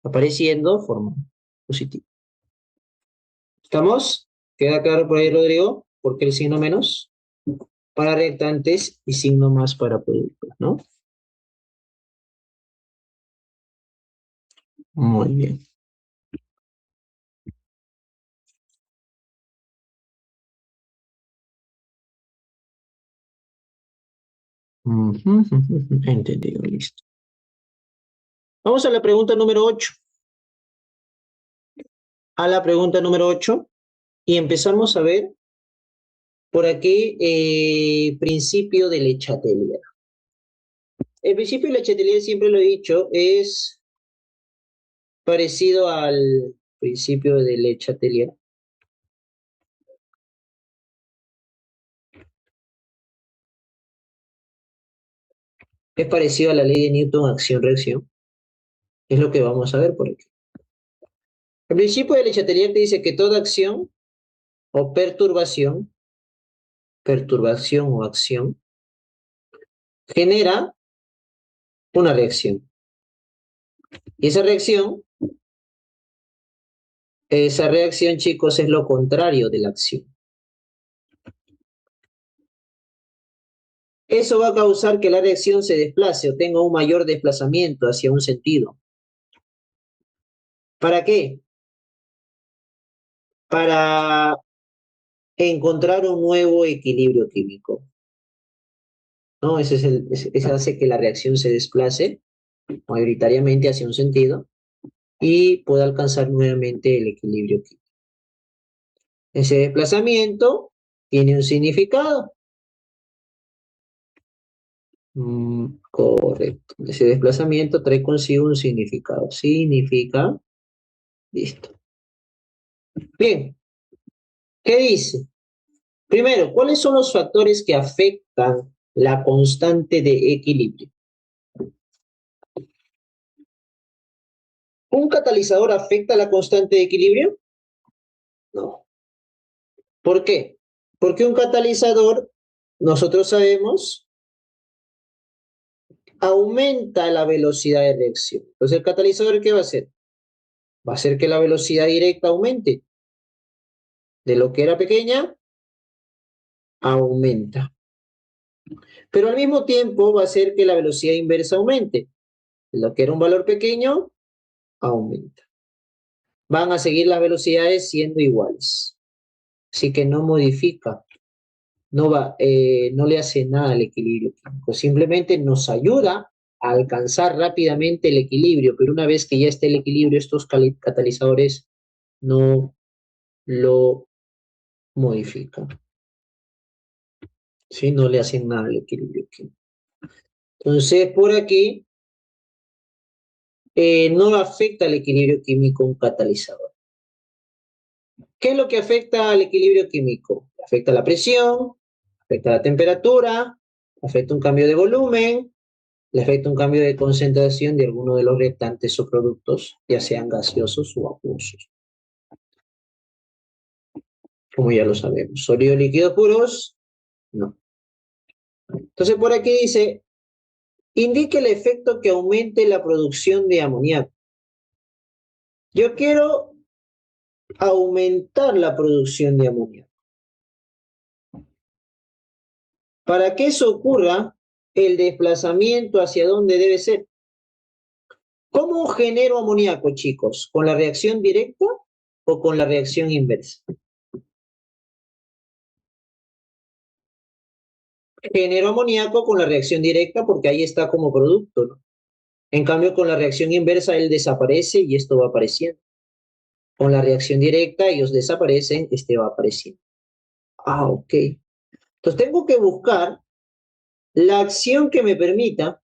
apareciendo, formando positivo. ¿Estamos? ¿Queda claro por ahí, Rodrigo? ¿Por qué el signo menos? Para reactantes y signo más para productos, ¿no? Muy bien. Ujú, entendido, listo. Vamos a la pregunta número 8. A la pregunta número 8 y empezamos a ver por aquí principio de Le Chatelier. El principio de Le Chatelier, siempre lo he dicho, es parecido al principio de Le Chatelier. Es parecido a la ley de Newton, acción-reacción. Es lo que vamos a ver por aquí. El principio de Le Chatelier te dice que toda acción o perturbación perturbación o acción, genera una reacción. Y esa reacción, chicos, es lo contrario de la acción. Eso va a causar que la reacción se desplace o tenga un mayor desplazamiento hacia un sentido. ¿Para qué? Para encontrar un nuevo equilibrio químico, ¿no? Ese hace que la reacción se desplace mayoritariamente hacia un sentido y pueda alcanzar nuevamente el equilibrio químico. Ese desplazamiento tiene un significado. Correcto. Ese desplazamiento trae consigo un significado. Significa, listo. Bien, ¿qué dice? Primero, ¿cuáles son los factores que afectan la constante de equilibrio? ¿Un catalizador afecta la constante de equilibrio? No. ¿Por qué? Porque un catalizador, nosotros sabemos, aumenta la velocidad de reacción. Entonces, ¿el catalizador qué va a hacer? Va a hacer que la velocidad directa aumente. De lo que era pequeña, aumenta. Pero al mismo tiempo va a hacer que la velocidad inversa aumente. De lo que era un valor pequeño, aumenta. Van a seguir las velocidades siendo iguales. Así que no modifica, no le hace nada al equilibrio químico. Simplemente nos ayuda a alcanzar rápidamente el equilibrio, pero una vez que ya esté el equilibrio, estos catalizadores no lo modifican. ¿Sí? No le hacen nada al equilibrio químico. Entonces, por aquí no afecta al equilibrio químico un catalizador. ¿Qué es lo que afecta al equilibrio químico? Afecta la presión, afecta la temperatura, afecta un cambio de volumen, le afecta un cambio de concentración de alguno de los reactantes o productos, ya sean gaseosos o acuosos, como ya lo sabemos. Sólidos, líquidos puros, no. Entonces por aquí dice, indique el efecto que aumente la producción de amoníaco. Yo quiero aumentar la producción de amoníaco. Para que eso ocurra, el desplazamiento hacia dónde debe ser. ¿Cómo genero amoníaco, chicos? ¿Con la reacción directa o con la reacción inversa? Genero amoníaco con la reacción directa porque ahí está como producto, ¿no? En cambio, con la reacción inversa, él desaparece y esto va apareciendo. Con la reacción directa, ellos desaparecen, este va apareciendo. Ah, ok. Entonces tengo que buscar la acción que me permita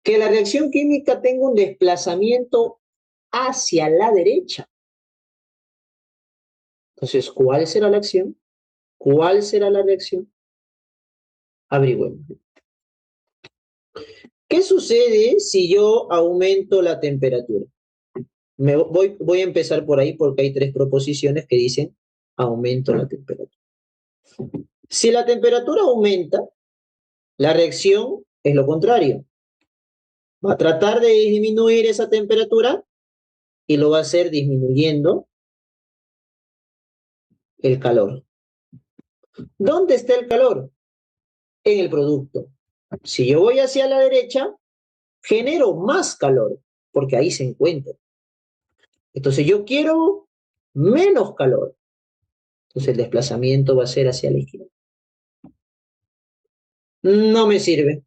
que la reacción química tenga un desplazamiento hacia la derecha. Entonces, ¿cuál será la acción? ¿Cuál será la reacción? Averigüemos. ¿Qué sucede si yo aumento la temperatura? Voy a empezar por ahí porque hay tres proposiciones que dicen aumento la temperatura. Si la temperatura aumenta, la reacción es lo contrario. Va a tratar de disminuir esa temperatura y lo va a hacer disminuyendo el calor. ¿Dónde está el calor? En el producto. Si yo voy hacia la derecha, genero más calor porque ahí se encuentra. Entonces yo quiero menos calor. Entonces el desplazamiento va a ser hacia la izquierda. No me sirve.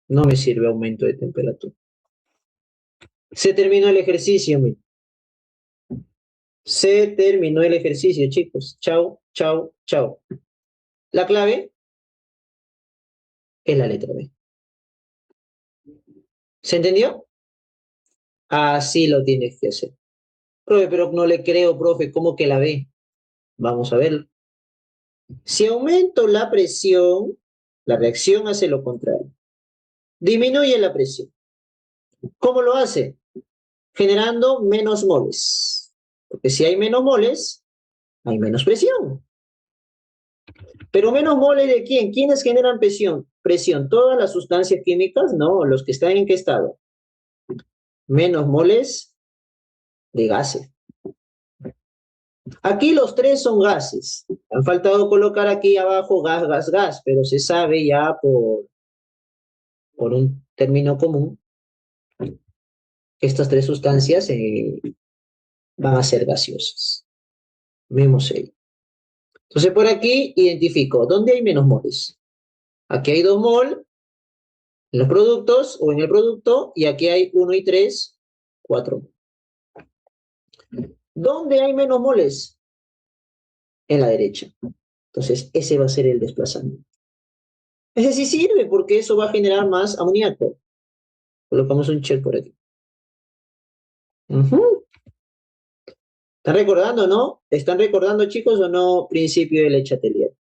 No me sirve aumento de temperatura. Se terminó el ejercicio, mi. Se terminó el ejercicio, chicos. Chao, chao, chao. La clave es la letra B. ¿Se entendió? Así lo tienes que hacer. Profe, pero no le creo, profe, ¿cómo que la B? Vamos a verlo. Si aumento la presión, la reacción hace lo contrario. Disminuye la presión. ¿Cómo lo hace? Generando menos moles. Porque si hay menos moles, hay menos presión. Pero menos moles de quién? ¿Quiénes generan presión? Presión, ¿todas las sustancias químicas? No, los que están en qué estado. Menos moles de gases. Aquí los tres son gases. Han faltado colocar aquí abajo gas, gas, gas, pero se sabe ya por un término común que estas tres sustancias van a ser gaseosas. Vemos ahí. Entonces por aquí identifico, ¿dónde hay menos moles? Aquí hay 2 mol en los productos o en el producto y aquí hay 1 y 3, 4. ¿Dónde hay menos moles? En la derecha. Entonces ese va a ser el desplazamiento. Ese sí sirve porque eso va a generar más amoníaco. Colocamos un check por aquí. ¿Están recordando, no? ¿Están recordando, chicos, o no? Principio de Le Chatelier.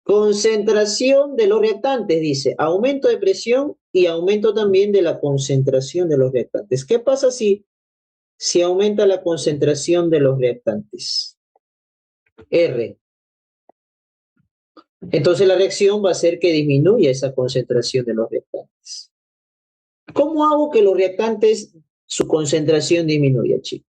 Concentración de los reactantes, dice. Aumento de presión y aumento también de la concentración de los reactantes. ¿Qué pasa si aumenta la concentración de los reactantes? R. Entonces la reacción va a hacer que disminuya esa concentración de los reactantes. ¿Cómo hago que los reactantes, su concentración disminuya, chicos?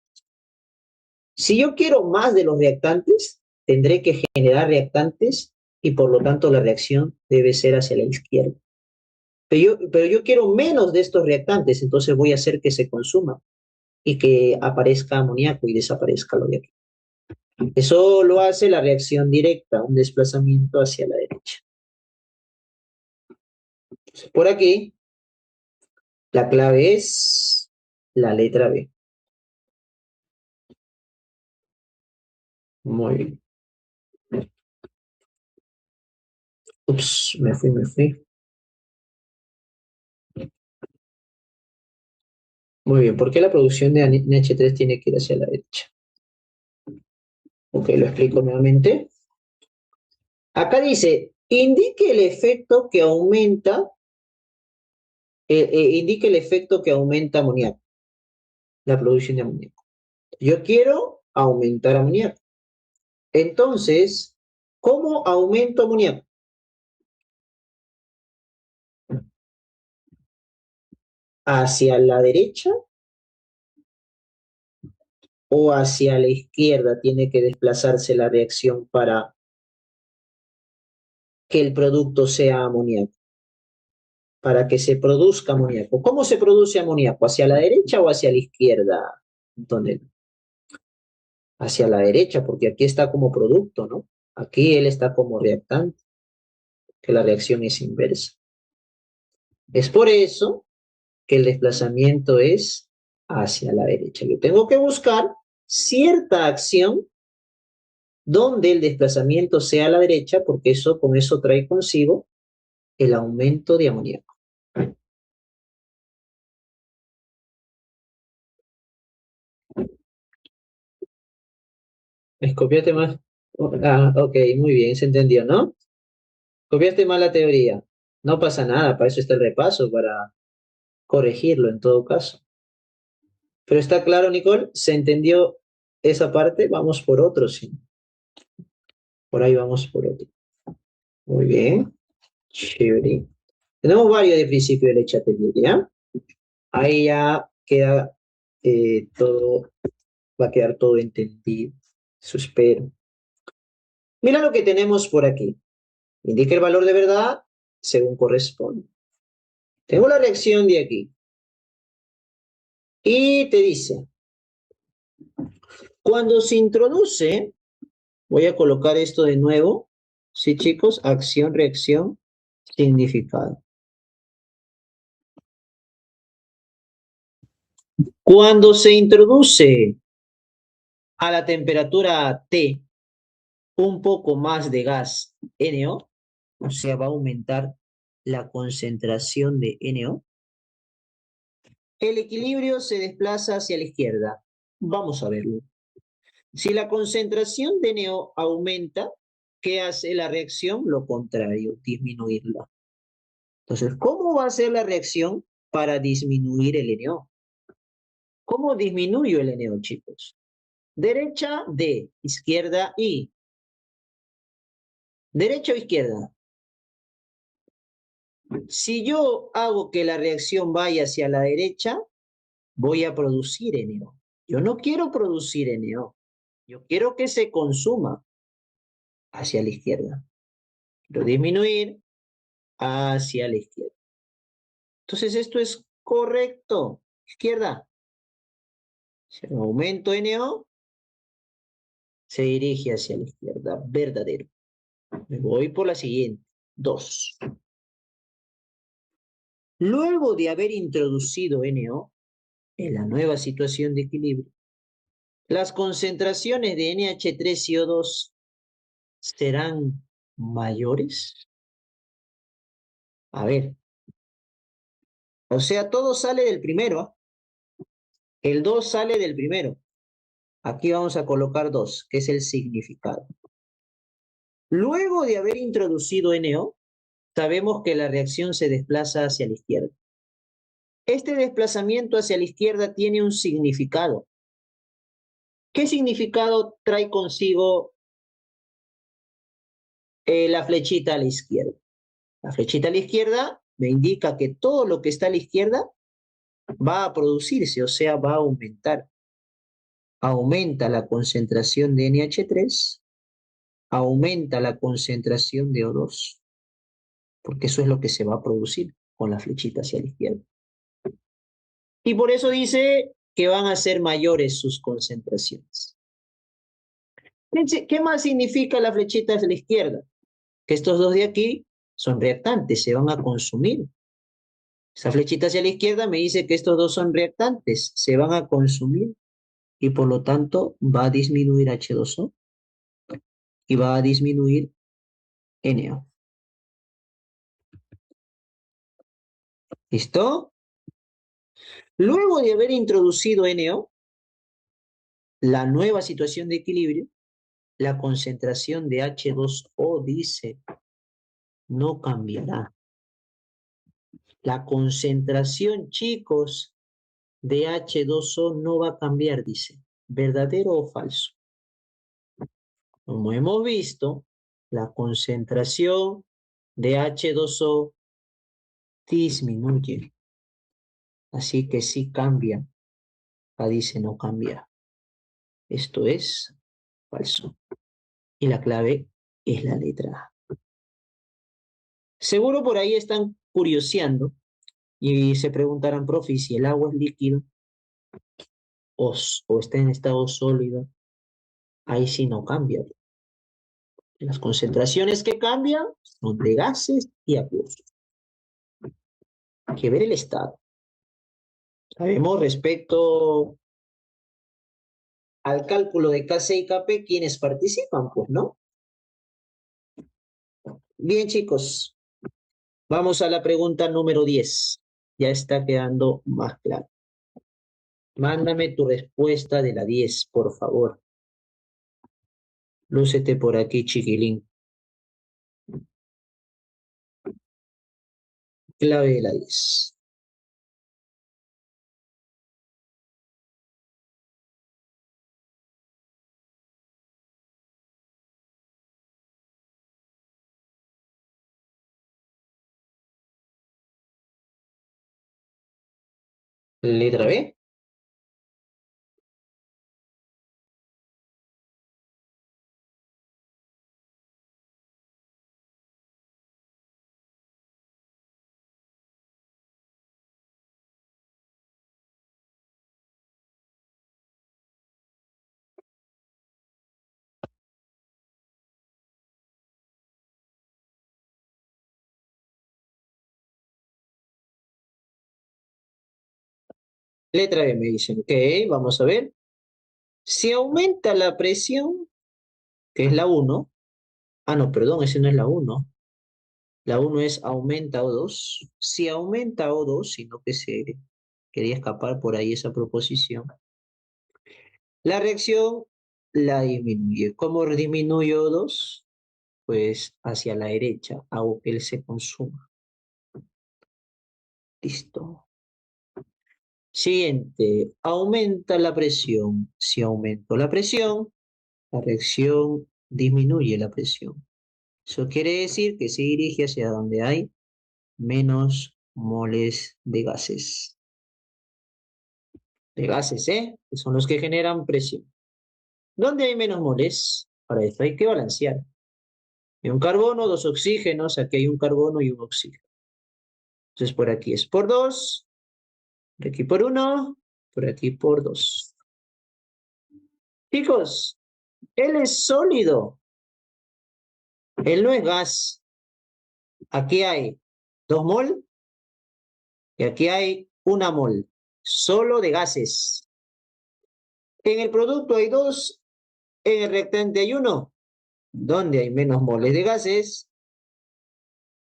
Si yo quiero más de los reactantes, tendré que generar reactantes y por lo tanto la reacción debe ser hacia la izquierda. Pero yo quiero menos de estos reactantes, entonces voy a hacer que se consuma y que aparezca amoníaco y desaparezca lo de aquí. Eso lo hace la reacción directa, un desplazamiento hacia la derecha. Entonces, por aquí, la clave es la letra B. Muy bien. Ups, me fui. Muy bien, ¿por qué la producción de NH3 tiene que ir hacia la derecha? Ok, lo explico nuevamente. Acá dice, indique el efecto que aumenta amoníaco, la producción de amoníaco. Yo quiero aumentar amoníaco. Entonces, ¿cómo aumento amoníaco? ¿Hacia la derecha o hacia la izquierda tiene que desplazarse la reacción para que el producto sea amoníaco? Para que se produzca amoníaco. ¿Cómo se produce amoníaco? ¿Hacia la derecha o hacia la izquierda? Entonces, hacia la derecha, porque aquí está como producto, ¿no? Aquí él está como reactante, que la reacción es inversa. Es por eso que el desplazamiento es hacia la derecha. Yo tengo que buscar cierta acción donde el desplazamiento sea a la derecha, porque con eso trae consigo el aumento de amoníaco. Copiaste más. Ah, ok, muy bien, se entendió, ¿no? Copiaste mal la teoría. No pasa nada, para eso está el repaso, para corregirlo en todo caso. Pero está claro, Nicole, ¿se entendió esa parte? Vamos por otro, sí. Por ahí vamos por otro. Muy bien, chévere. Tenemos varios de principio de Chatelier, ¿ya? Ahí ya queda todo, va a quedar todo entendido. Eso espero. Mira lo que tenemos por aquí. Indica el valor de verdad según corresponde. Tengo la reacción de aquí. Y te dice, cuando se introduce, voy a colocar esto de nuevo. Sí, chicos, acción, reacción, significado. Cuando se introduce a la temperatura T un poco más de gas NO, o sea, va a aumentar la concentración de NO, el equilibrio se desplaza hacia la izquierda. Vamos a verlo. Si la concentración de NO aumenta, ¿qué hace la reacción? Lo contrario, disminuirla. Entonces, ¿cómo va a ser la reacción para disminuir el NO? ¿Cómo disminuyo el NO, chicos? Derecha D, izquierda I. ¿Derecha o izquierda? Si yo hago que la reacción vaya hacia la derecha, voy a producir NO. Yo no quiero producir NO. Yo quiero que se consuma hacia la izquierda. Quiero disminuir hacia la izquierda. Entonces esto es correcto. Izquierda. Si aumento NO, se dirige hacia la izquierda. Verdadero. Me voy por la siguiente. 2. Luego de haber introducido NO en la nueva situación de equilibrio, las concentraciones de NH3 y O2 serán mayores. A ver, o sea, todo sale del primero. El 2 sale del primero. Aquí vamos a colocar 2, que es el significado. Luego de haber introducido NO, sabemos que la reacción se desplaza hacia la izquierda. Este desplazamiento hacia la izquierda tiene un significado. ¿Qué significado trae consigo la flechita a la izquierda? La flechita a la izquierda me indica que todo lo que está a la izquierda va a producirse, o sea, va a aumentar. Aumenta la concentración de NH3, aumenta la concentración de O2, porque eso es lo que se va a producir con la flechita hacia la izquierda. Y por eso dice que van a ser mayores sus concentraciones. ¿Qué más significa la flechita hacia la izquierda? Que estos dos de aquí son reactantes, se van a consumir. Esa flechita hacia la izquierda me dice que estos dos son reactantes, se van a consumir y por lo tanto va a disminuir H2O y va a disminuir NO. ¿Listo? Luego de haber introducido NO, la nueva situación de equilibrio, la concentración de H2O dice no cambiará. La concentración, chicos, de H2O no va a cambiar, dice. ¿Verdadero o falso? Como hemos visto, la concentración de H2O disminuye. Así que sí cambia. Acá dice no cambia. Esto es falso. Y la clave es la letra A. Seguro por ahí están curioseando y se preguntarán, profe, ¿y si el agua es líquido o está en estado sólido? Ahí sí no cambia. Las concentraciones que cambian son de gases y acuosos. Hay que ver el estado. Sabemos respecto al cálculo de Kc y Kp quiénes participan, pues, ¿no? Bien, chicos, vamos a la pregunta número 10. Ya está quedando más claro. Mándame tu respuesta de la 10, por favor. Lúcete por aquí, chiquilín. Clave de la 10. Letra B. Letra B me dicen. Ok, vamos a ver. Si aumenta la presión, que es la 1. Ah, no, perdón, ese no es la 1. La 1 es aumenta O2. Si aumenta O2, sino que se quería escapar por ahí esa proposición. La reacción la disminuye. ¿Cómo disminuye O2? Pues hacia la derecha, hago que él se consuma. Listo. Siguiente, aumenta la presión. Si aumento la presión, la reacción disminuye la presión. Eso quiere decir que se dirige hacia donde hay menos moles de gases. De gases, ¿eh? Que son los que generan presión. ¿Dónde hay menos moles? Para eso hay que balancear. Hay un carbono, dos oxígenos, aquí hay un carbono y un oxígeno. Entonces por aquí es por 2, por aquí por 1, por aquí por 2. Chicos, él es sólido, él no es gas. Aquí hay 2 mol y aquí hay 1 mol, solo de gases. En el producto hay 2, en el reactante hay 1. ¿Dónde hay menos moles de gases?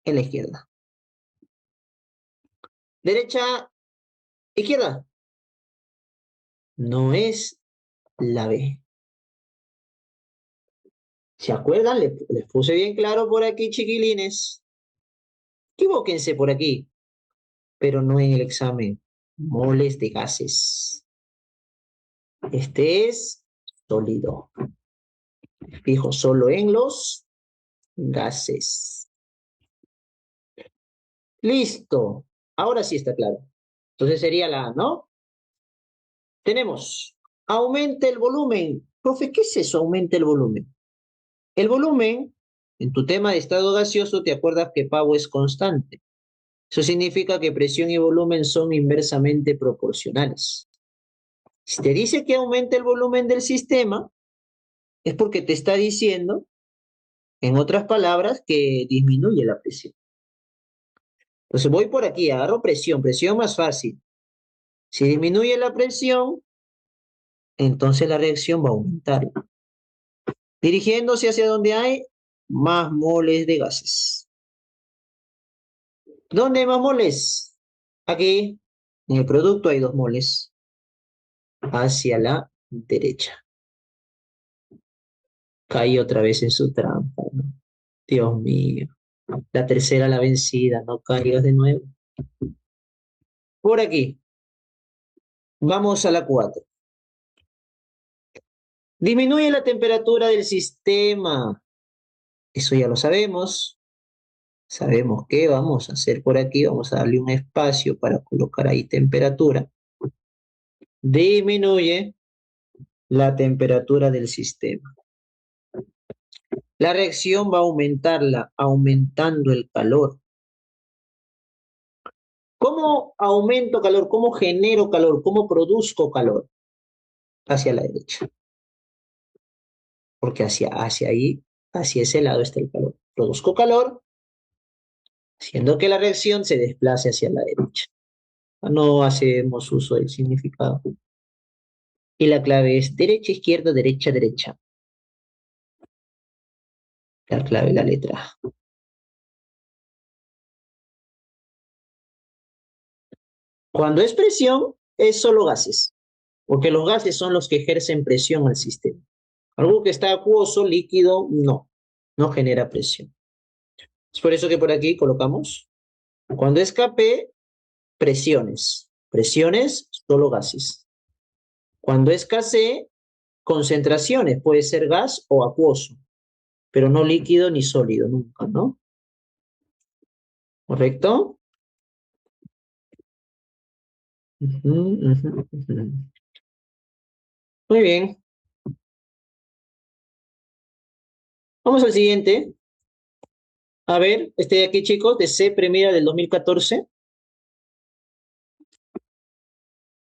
En la izquierda. Derecha, izquierda. No es la B. ¿Se acuerdan? Les puse bien claro por aquí, chiquilines. Equivóquense por aquí, pero no en el examen. Moles de gases. Este es sólido. Fijo solo en los gases. Listo. Ahora sí está claro. Entonces sería la A, ¿no? Tenemos, aumenta el volumen. Profe, ¿qué es eso? Aumenta el volumen. El volumen, en tu tema de estado gaseoso, te acuerdas que Pau es constante. Eso significa que presión y volumen son inversamente proporcionales. Si te dice que aumenta el volumen del sistema, es porque te está diciendo, en otras palabras, que disminuye la presión. Entonces voy por aquí, agarro presión, presión más fácil. Si disminuye la presión, entonces la reacción va a aumentar. Dirigiéndose hacia donde hay más moles de gases. ¿Dónde hay más moles? Aquí, en el producto hay 2 moles. Hacia la derecha. Caí otra vez en su trampa, ¿no? Dios mío. La tercera la vencida, no caigas de nuevo. Por aquí. Vamos a la 4. Disminuye la temperatura del sistema. Eso ya lo sabemos. Sabemos qué vamos a hacer por aquí. Vamos a darle un espacio para colocar ahí temperatura. Disminuye la temperatura del sistema. La reacción va a aumentarla, aumentando el calor. ¿Cómo aumento calor? ¿Cómo genero calor? ¿Cómo produzco calor? Hacia la derecha. Porque hacia ahí, hacia ese lado está el calor. Produzco calor, haciendo que la reacción se desplace hacia la derecha. No hacemos uso del significado. Y la clave es derecha, izquierda, derecha, derecha. La clave, la letra A. Cuando es presión, es solo gases, porque los gases son los que ejercen presión al sistema. Algo que está acuoso, líquido, no genera presión. Es por eso que por aquí colocamos, cuando es Kp, presiones. Presiones, solo gases. Cuando es Kc, concentraciones, puede ser gas o acuoso, pero no líquido ni sólido, nunca, ¿no? ¿Correcto? Ujú. Muy bien. Vamos al siguiente. A ver, este de aquí, chicos, de C Primera del 2014.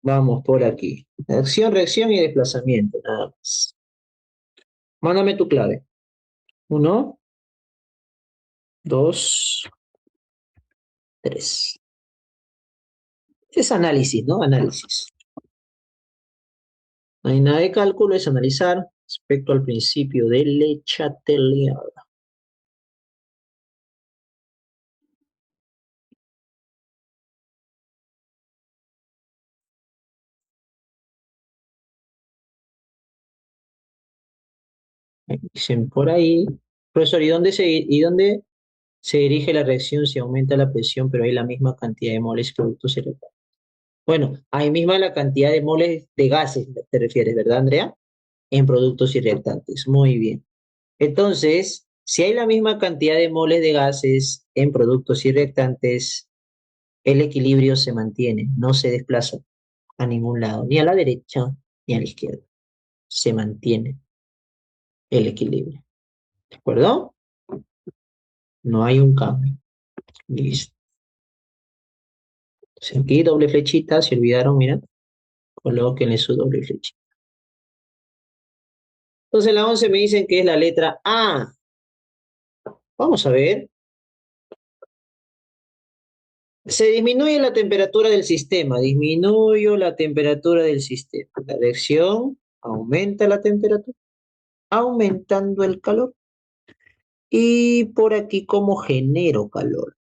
Vamos por aquí. Acción, reacción y desplazamiento, nada más. Mándame tu clave. 1, 2, 3. Es análisis, ¿no? Análisis. No hay nada de cálculo, es analizar respecto al principio de Le Chatelier. Dicen por ahí, profesor, ¿y dónde se dirige la reacción si aumenta la presión, pero hay la misma cantidad de moles productos cerebrales? Bueno, hay misma la cantidad de moles de gases, te refieres, ¿verdad, Andrea? En productos y reactantes. Muy bien. Entonces, Si hay la misma cantidad de moles de gases en productos y reactantes, el equilibrio se mantiene, no se desplaza a ningún lado, ni a la derecha ni a la izquierda. Se mantiene el equilibrio. ¿De acuerdo? No hay un cambio. Listo. Entonces aquí doble flechita, se olvidaron, mira, colóquenle su doble flechita. Entonces la 11 me dicen que es la letra A. Vamos a ver. Se disminuye la temperatura del sistema. Disminuyo la temperatura del sistema. La reacción aumenta la temperatura, aumentando el calor. Y por aquí, ¿cómo genero calor?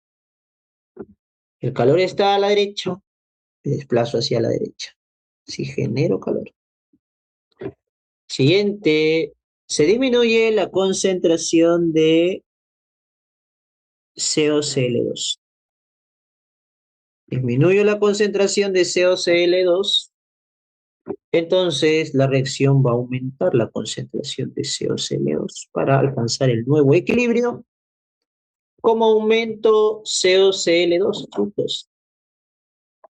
El calor está a la derecha, me desplazo hacia la derecha. Si genero calor. Siguiente, se disminuye la concentración de COCl2. Disminuyo la concentración de COCl2, entonces la reacción va a aumentar la concentración de COCl2 para alcanzar el nuevo equilibrio. Como aumento COCl2, chicos,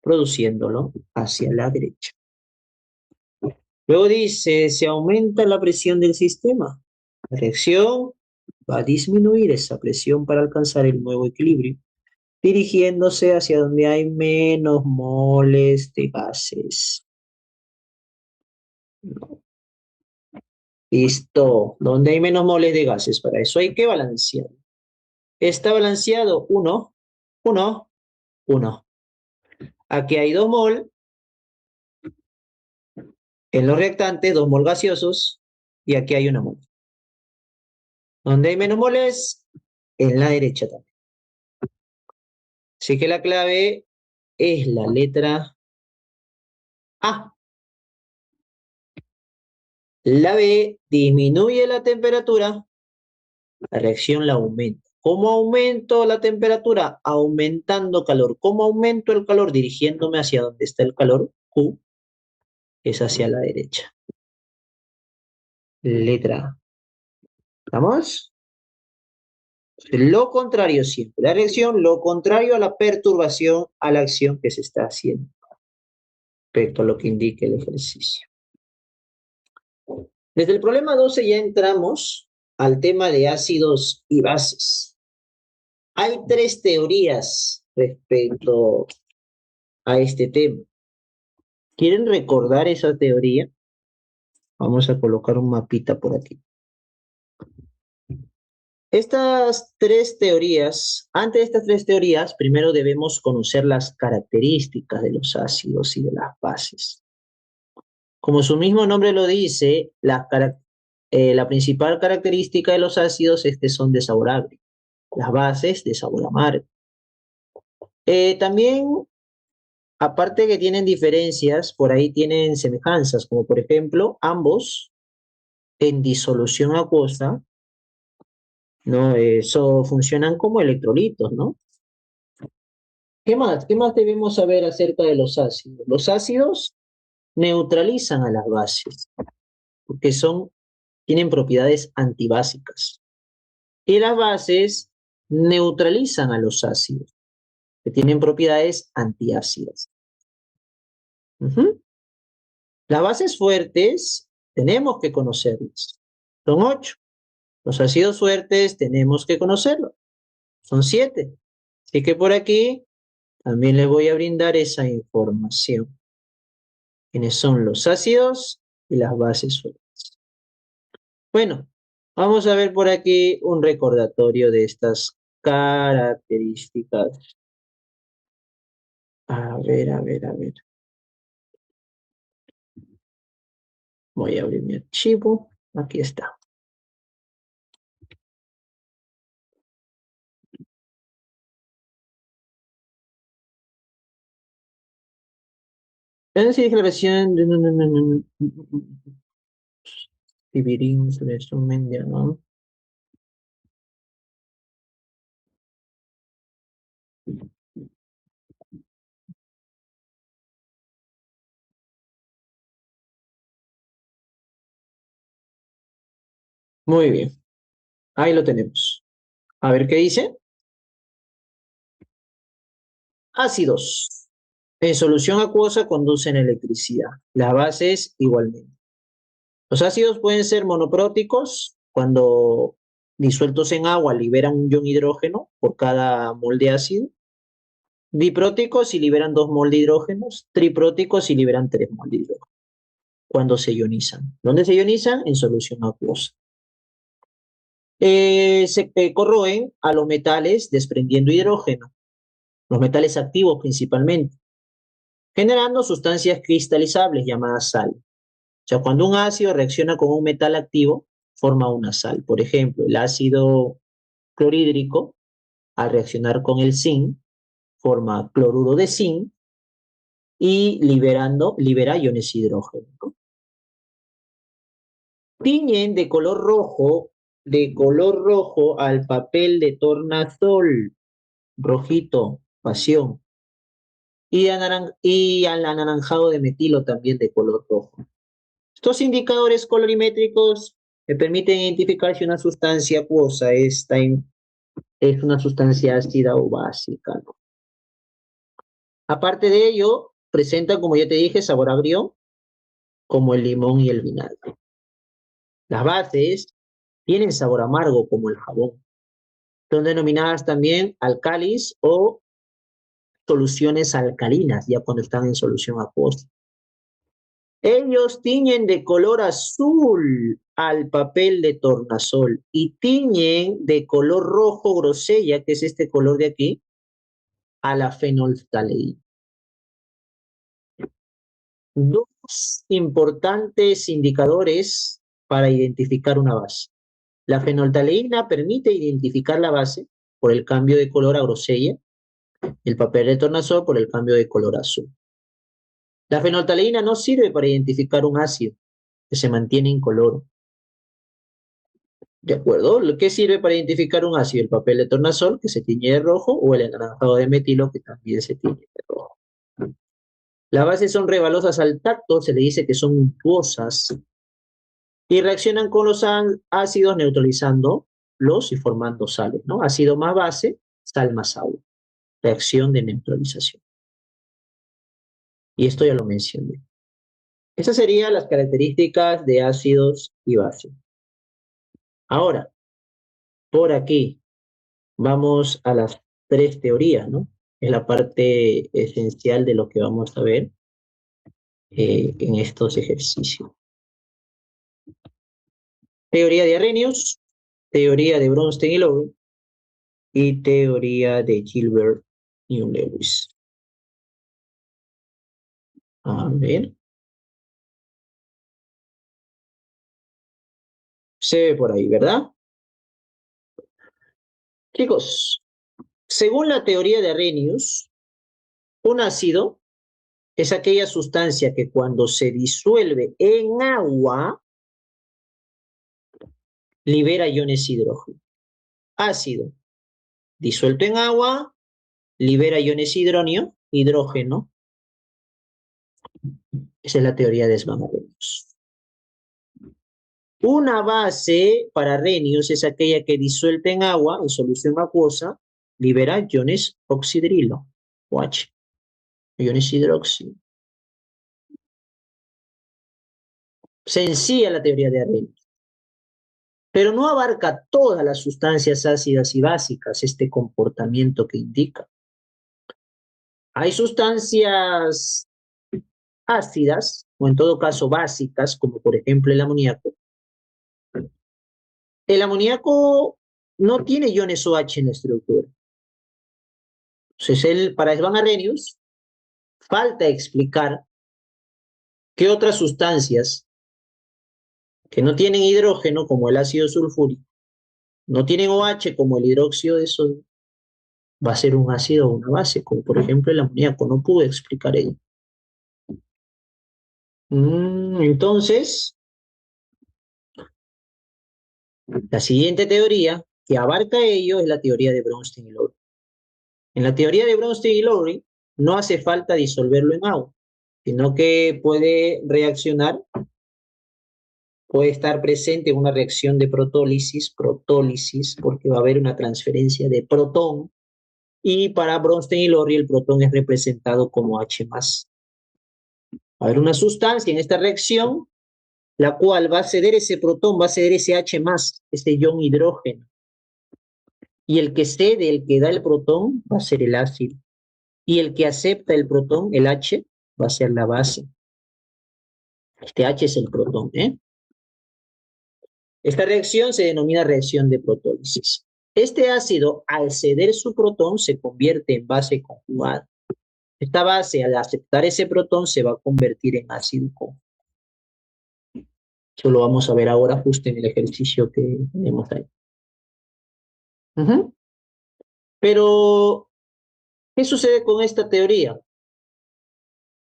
produciéndolo hacia la derecha. Luego dice, se aumenta la presión del sistema. La reacción va a disminuir esa presión para alcanzar el nuevo equilibrio, dirigiéndose hacia donde hay menos moles de gases. Listo. Donde hay menos moles de gases. Para eso hay que balancear. Está balanceado 1, 1, 1. Aquí hay 2 mol en los reactantes, 2 mol gaseosos, y aquí hay 1 mol. Donde hay menos moles, en la derecha también. Así que la clave es la letra A. La B disminuye la temperatura, la reacción la aumenta. ¿Cómo aumento la temperatura? Aumentando calor. ¿Cómo aumento el calor? Dirigiéndome hacia donde está el calor. Q es hacia la derecha. Letra A. ¿Estamos? Lo contrario siempre. La reacción, lo contrario a la perturbación, a la acción que se está haciendo. Respecto a lo que indique el ejercicio. Desde el problema 12 ya entramos al tema de ácidos y bases. Hay 3 teorías respecto a este tema. ¿Quieren recordar esa teoría? Vamos a colocar un mapita por aquí. Estas 3 teorías, antes de estas 3 teorías, primero debemos conocer las características de los ácidos y de las bases. Como su mismo nombre lo dice, la principal característica de los ácidos es que son de sabor agrio, las bases de sabor amargo. También, aparte que tienen diferencias, por ahí tienen semejanzas, como por ejemplo, ambos en disolución acuosa, ¿no? Eso funcionan como electrolitos, ¿no? ¿Qué más? ¿Qué más debemos saber acerca de los ácidos? Los ácidos neutralizan a las bases, porque tienen propiedades antibásicas. Y las bases neutralizan a los ácidos, que tienen propiedades antiácidas. Ujú. Las bases fuertes tenemos que conocerlas. Son 8. Los ácidos fuertes tenemos que conocerlos. Son 7. Así que por aquí también les voy a brindar esa información. ¿Quiénes son los ácidos y las bases fuertes? Bueno, vamos a ver por aquí un recordatorio de estas características. A ver, a ver, a ver. Voy a abrir mi archivo. Aquí está. Análisis de declaración. Dividir sobre resumen de. Muy bien. Ahí lo tenemos. A ver qué dice. Ácidos. En solución acuosa conducen electricidad. Las bases igualmente. Los ácidos pueden ser monopróticos, cuando disueltos en agua liberan un ion hidrógeno por cada mol de ácido. Dipróticos y liberan 2 mol de hidrógenos. Tripróticos y liberan 3 mol de hidrógeno cuando se ionizan. ¿Dónde se ionizan? En solución acuosa. Se corroen a los metales desprendiendo hidrógeno, los metales activos principalmente, generando sustancias cristalizables llamadas sal. O sea, cuando un ácido reacciona con un metal activo, forma una sal. Por ejemplo, el ácido clorhídrico, al reaccionar con el zinc, forma cloruro de zinc y libera iones hidrógeno, ¿no? Tiñen de color rojo al papel de tornasol, rojito, pasión, y al anaranjado de metilo también de color rojo. Estos indicadores colorimétricos me permiten identificar si una sustancia acuosa es una sustancia ácida o básica, ¿no? Aparte de ello, presenta, como ya te dije, sabor agrio, como el limón y el vinagre. Las bases tienen sabor amargo, como el jabón. Son denominadas también alcalis o soluciones alcalinas, ya cuando están en solución acuosa. Ellos tiñen de color azul al papel de tornasol y tiñen de color rojo grosella, que es este color de aquí, a la fenolftaleína. Dos importantes indicadores para identificar una base. La fenolftaleína permite identificar la base por el cambio de color a grosella, el papel de tornasol por el cambio de color azul. La fenolftaleína no sirve para identificar un ácido que se mantiene incoloro. ¿De acuerdo? ¿Qué sirve para identificar un ácido? El papel de tornasol, que se tiñe de rojo, o el anaranjado de metilo, que también se tiñe de rojo. Las bases son rebalosas al tacto, se le dice que son untuosas, y reaccionan con los ácidos neutralizándolos y formando sales, ¿no? Ácido más base, sal más agua. Reacción de neutralización. Y esto ya lo mencioné. Esas serían las características de ácidos y bases. Ahora, por aquí, vamos a las 3 teorías, ¿no? Es la parte esencial de lo que vamos a ver en estos ejercicios. Teoría de Arrhenius, teoría de Bronsted y Lowry y teoría de Gilbert y Lewis. A ver. Se ve por ahí, ¿verdad? Chicos, según la teoría de Arrhenius, un ácido es aquella sustancia que cuando se disuelve en agua libera iones hidrógeno. Ácido disuelto en agua libera iones hidrógeno. Esa es la teoría de Svane-Arrhenius. Una base para Arrhenius es aquella que disuelta en agua, en solución acuosa, libera iones oxidrilo, OH, iones hidróxido. Sencilla la teoría de Arrhenius, pero no abarca todas las sustancias ácidas y básicas este comportamiento que indica. Hay sustancias ácidas, o en todo caso básicas, como por ejemplo el amoníaco. El amoníaco no tiene iones OH en la estructura. Entonces, para Svan Arrhenius, falta explicar qué otras sustancias que no tienen hidrógeno, como el ácido sulfúrico, no tienen OH, como el hidróxido de sodio, va a ser un ácido o una base, como por ejemplo el amoníaco. No pude explicar ello. Entonces, la siguiente teoría que abarca ello es la teoría de Bronsted y Lowry. En la teoría de Bronsted y Lowry no hace falta disolverlo en agua, sino que puede reaccionar puede estar presente en una reacción de protólisis, porque va a haber una transferencia de protón, y para Bronsted y Lowry el protón es representado como H+. Va a haber una sustancia en esta reacción, la cual va a ceder ese protón, va a ceder ese H+, este ion hidrógeno. Y el que cede, el que da el protón, va a ser el ácido. Y el que acepta el protón, el H, va a ser la base. Este H es el protón, ¿eh? Esta reacción se denomina reacción de protólisis. Este ácido, al ceder su protón, se convierte en base conjugada. Esta base, al aceptar ese protón, se va a convertir en ácido conjugado. Eso lo vamos a ver ahora justo en el ejercicio que tenemos ahí. Pero, ¿qué sucede con esta teoría?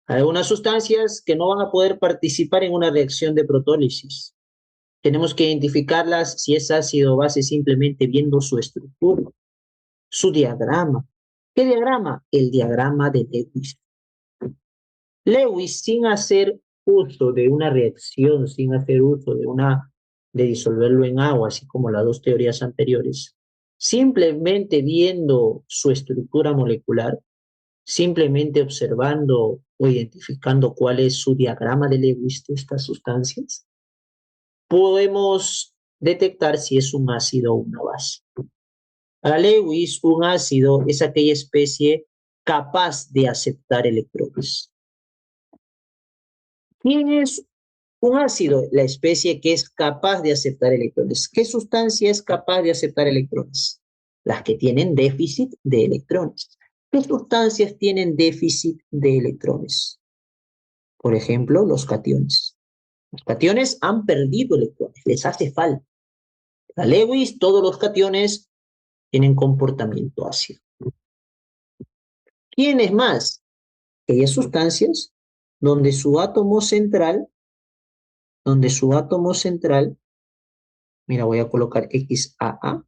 Hay algunas sustancias que no van a poder participar en una reacción de protólisis. Tenemos que identificarlas si es ácido o base simplemente viendo su estructura, su diagrama. ¿Qué diagrama? El diagrama de Lewis. Lewis, sin hacer uso de una reacción, sin hacer uso de disolverlo en agua, así como las dos teorías anteriores, simplemente viendo su estructura molecular, simplemente observando o identificando cuál es su diagrama de Lewis de estas sustancias, podemos detectar si es un ácido o una base. Para Lewis, un ácido es aquella especie capaz de aceptar electrones. ¿Quién es un ácido? La especie que es capaz de aceptar electrones. ¿Qué sustancia es capaz de aceptar electrones? Las que tienen déficit de electrones. ¿Qué sustancias tienen déficit de electrones? Por ejemplo, los cationes. Los cationes han perdido electrones, les hace falta. Para Lewis, todos los cationes tienen comportamiento ácido. ¿Quiénes más? Aquellas sustancias donde su átomo central, mira, voy a colocar XAA,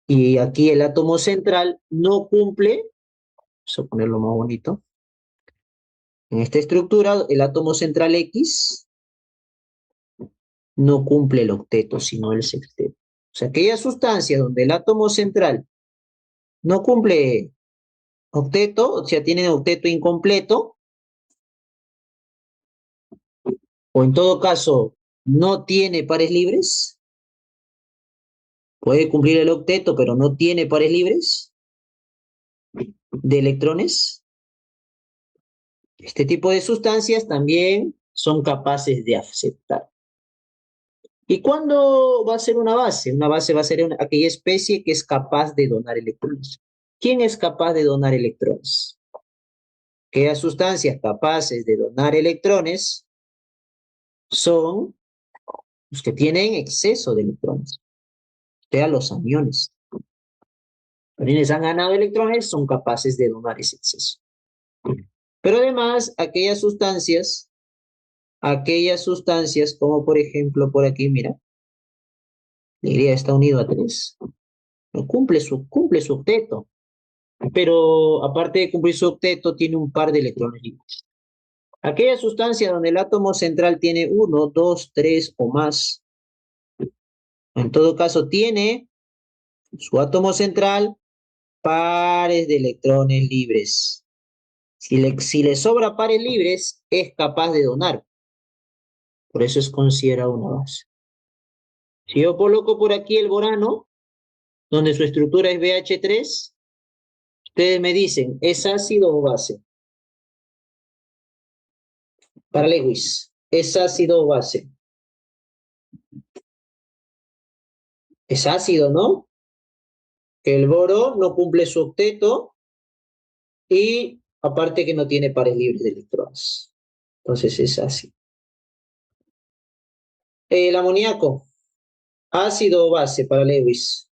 y aquí el átomo central no cumple, vamos a ponerlo más bonito, en esta estructura el átomo central X no cumple el octeto, sino el sexteto. O sea, aquellas sustancias donde el átomo central no cumple octeto, o sea, tiene octeto incompleto, o en todo caso no tiene pares libres, puede cumplir el octeto, pero no tiene pares libres de electrones. Este tipo de sustancias también son capaces de aceptar. ¿Y cuándo va a ser una base? Una base va a ser aquella especie que es capaz de donar electrones. ¿Quién es capaz de donar electrones? Aquellas sustancias capaces de donar electrones son los que tienen exceso de electrones, o sea, los aniones. Los aniones han ganado electrones, son capaces de donar ese exceso. Pero además, aquellas sustancias como por ejemplo por aquí, mira, la Y está unido a 3, no cumple su octeto, pero aparte de cumplir su octeto, tiene un par de electrones libres. Aquella sustancia donde el átomo central tiene 1, 2, 3 o más, en todo caso tiene su átomo central pares de electrones libres. Si le sobra pares libres, es capaz de donar. Por eso es considerado una base. Si yo coloco por aquí el borano, donde su estructura es BH3, ustedes me dicen, ¿es ácido o base? Para Lewis, ¿es ácido o base? Es ácido, ¿no? Que el boro no cumple su octeto y aparte que no tiene pares libres de electrones. Entonces es ácido. El amoníaco, ácido o base para Lewis.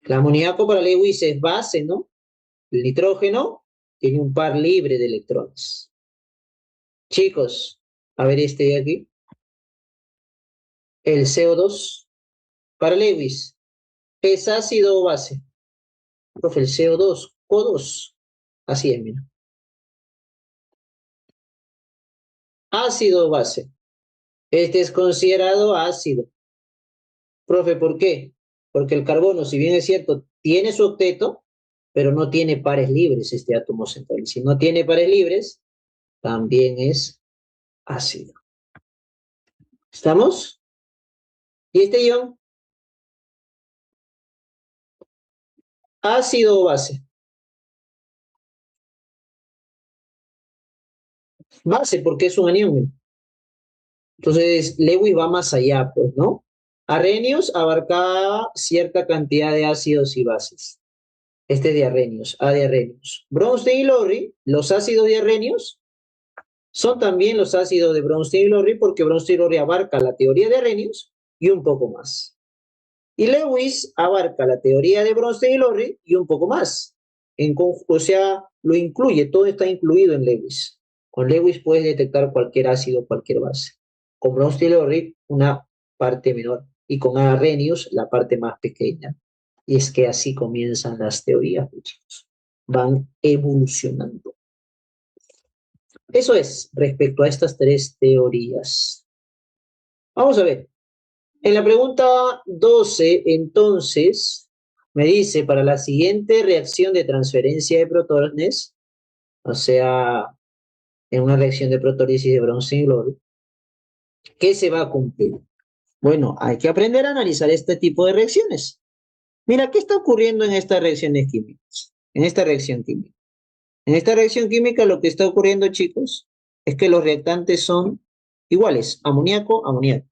El amoníaco para Lewis es base, ¿no? El nitrógeno tiene un par libre de electrones. Chicos, a ver este de aquí. El CO2 para Lewis, ¿es ácido o base? Profe, el CO2, O2. Así es, mira. ácido o base. Este es considerado ácido. Profe, ¿por qué? Porque el carbono, si bien es cierto, tiene su octeto, pero no tiene pares libres este átomo central. Y si no tiene pares libres, también es ácido. ¿Estamos? ¿Y este ion? ¿Ácido o base? Base, porque es un anión. Entonces, Lewis va más allá, pues, ¿no? Arrhenius abarcaba cierta cantidad de ácidos y bases. Este es de Arrhenius, A de Arrhenius. Bronsted y Lowry, los ácidos de Arrhenius, son también los ácidos de Bronsted y Lowry porque Bronsted y Lowry abarca la teoría de Arrhenius y un poco más. Y Lewis abarca la teoría de Bronsted y Lowry y un poco más. O sea, lo incluye, todo está incluido en Lewis. Con Lewis puedes detectar cualquier ácido, cualquier base. Con Bronsted y Lowry, una parte menor. Y con Arrhenius, la parte más pequeña. Y es que así comienzan las teorías, chicos. Van evolucionando. Eso es respecto a estas tres teorías. Vamos a ver. En la pregunta 12, entonces, me dice, para la siguiente reacción de transferencia de protones, o sea, en una reacción de protólisis de Bronsted y Lowry, ¿qué se va a cumplir? Bueno, hay que aprender a analizar este tipo de reacciones. Mira, ¿qué está ocurriendo en estas reacciones químicas? En esta reacción química. En esta reacción química lo que está ocurriendo, chicos, es que los reactantes son iguales, amoníaco, amoníaco.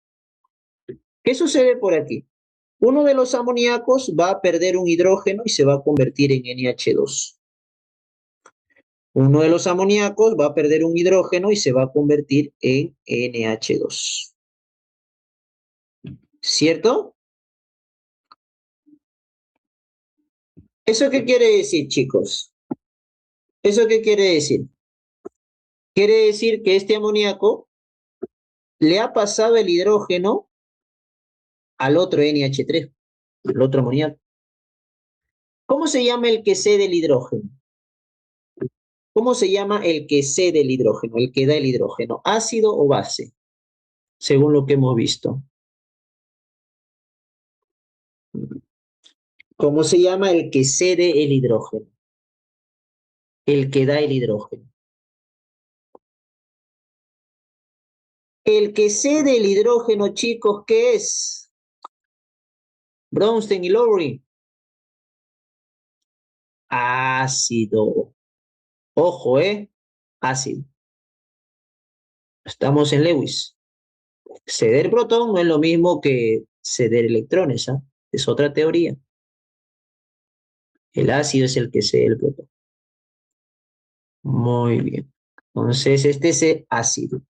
¿Qué sucede por aquí? Uno de los amoníacos va a perder un hidrógeno y se va a convertir en NH2. Uno de los amoníacos va a perder un hidrógeno y se va a convertir en NH2. ¿Cierto? ¿Eso qué quiere decir, chicos? ¿Eso qué quiere decir? Quiere decir que este amoníaco le ha pasado el hidrógeno al otro NH3, el otro amoníaco. ¿Cómo se llama el que cede el hidrógeno? ¿Cómo se llama el que cede el hidrógeno, el que da el hidrógeno? ¿Ácido o base? Según lo que hemos visto. ¿Cómo se llama el que cede el hidrógeno? El que da el hidrógeno. El que cede el hidrógeno, chicos, ¿qué es? Bronsted y Lowry. Ácido. Ojo, ¿eh? Ácido. Estamos en Lewis. Ceder protón no es lo mismo que ceder electrones, ¿ah? Es otra teoría. El ácido es el que cede el protón. Muy bien. Entonces, este es el ácido.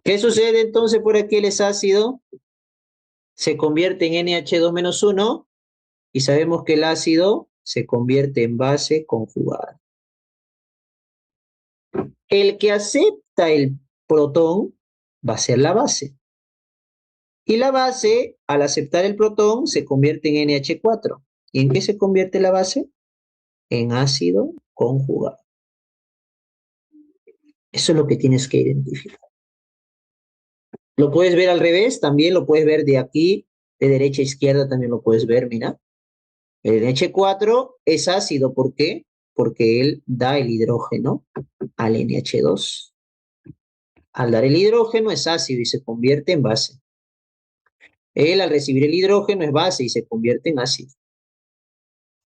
¿Qué sucede entonces por aquí? Él es ácido, se convierte en NH2-1 y sabemos que el ácido se convierte en base conjugada. El que acepta el protón va a ser la base. Y la base, al aceptar el protón, se convierte en NH4. ¿Y en qué se convierte la base? En ácido conjugado. Eso es lo que tienes que identificar. Lo puedes ver al revés, también lo puedes ver de aquí, de derecha a izquierda también lo puedes ver, mira. El NH4 es ácido, ¿por qué? Porque él da el hidrógeno al NH2. Al dar el hidrógeno es ácido y se convierte en base. Él al recibir el hidrógeno es base y se convierte en ácido.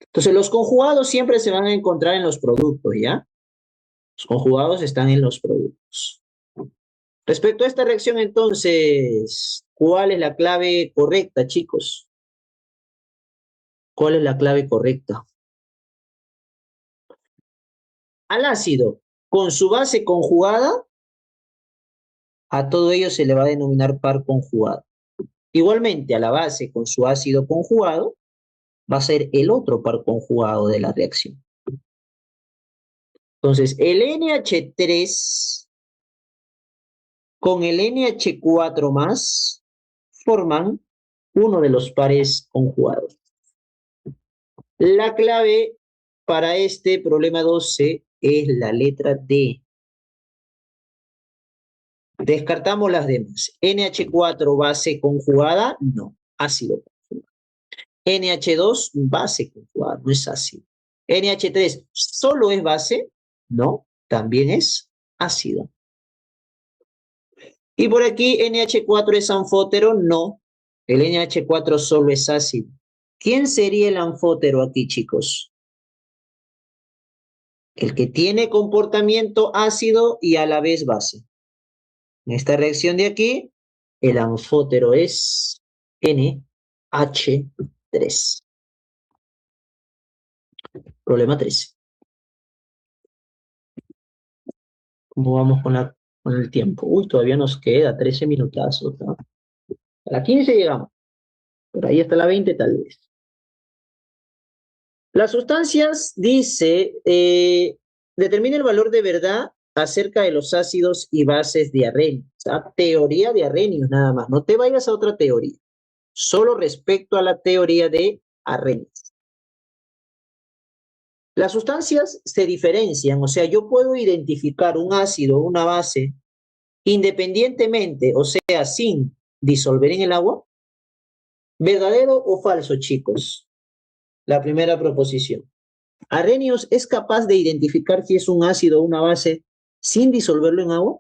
Entonces los conjugados siempre se van a encontrar en los productos, ¿ya? Los conjugados están en los productos. Respecto a esta reacción, entonces, ¿cuál es la clave correcta, chicos? ¿Cuál es la clave correcta? Al ácido, con su base conjugada, a todo ello se le va a denominar par conjugado. Igualmente, a la base con su ácido conjugado, va a ser el otro par conjugado de la reacción. Entonces, el NH3 con el NH4 más forman uno de los pares conjugados. La clave para este problema 12 es la letra D. Descartamos las demás. NH4 base conjugada, no, ácido conjugado. NH2 base conjugada, no es ácido. NH3 solo es base, no, también es ácido. Y por aquí NH4 es anfótero, no, el NH4 solo es ácido. ¿Quién sería el anfótero aquí, chicos? El que tiene comportamiento ácido y a la vez base. En esta reacción de aquí, el anfótero es NH3. Problema 13. ¿Cómo vamos con el tiempo? Uy, todavía nos queda 13 minutazos, ¿no? A la 15 llegamos. Por ahí hasta la 20 tal vez. Las sustancias, dice, determina el valor de verdad acerca de los ácidos y bases de Arrhenius. O sea, teoría de Arrhenius nada más. No te vayas a otra teoría. Solo respecto a la teoría de Arrhenius. Las sustancias se diferencian, o sea, yo puedo identificar un ácido o una base independientemente, o sea, sin disolver en el agua. ¿Verdadero o falso, chicos? La primera proposición. ¿Arrhenius es capaz de identificar si es un ácido o una base sin disolverlo en agua?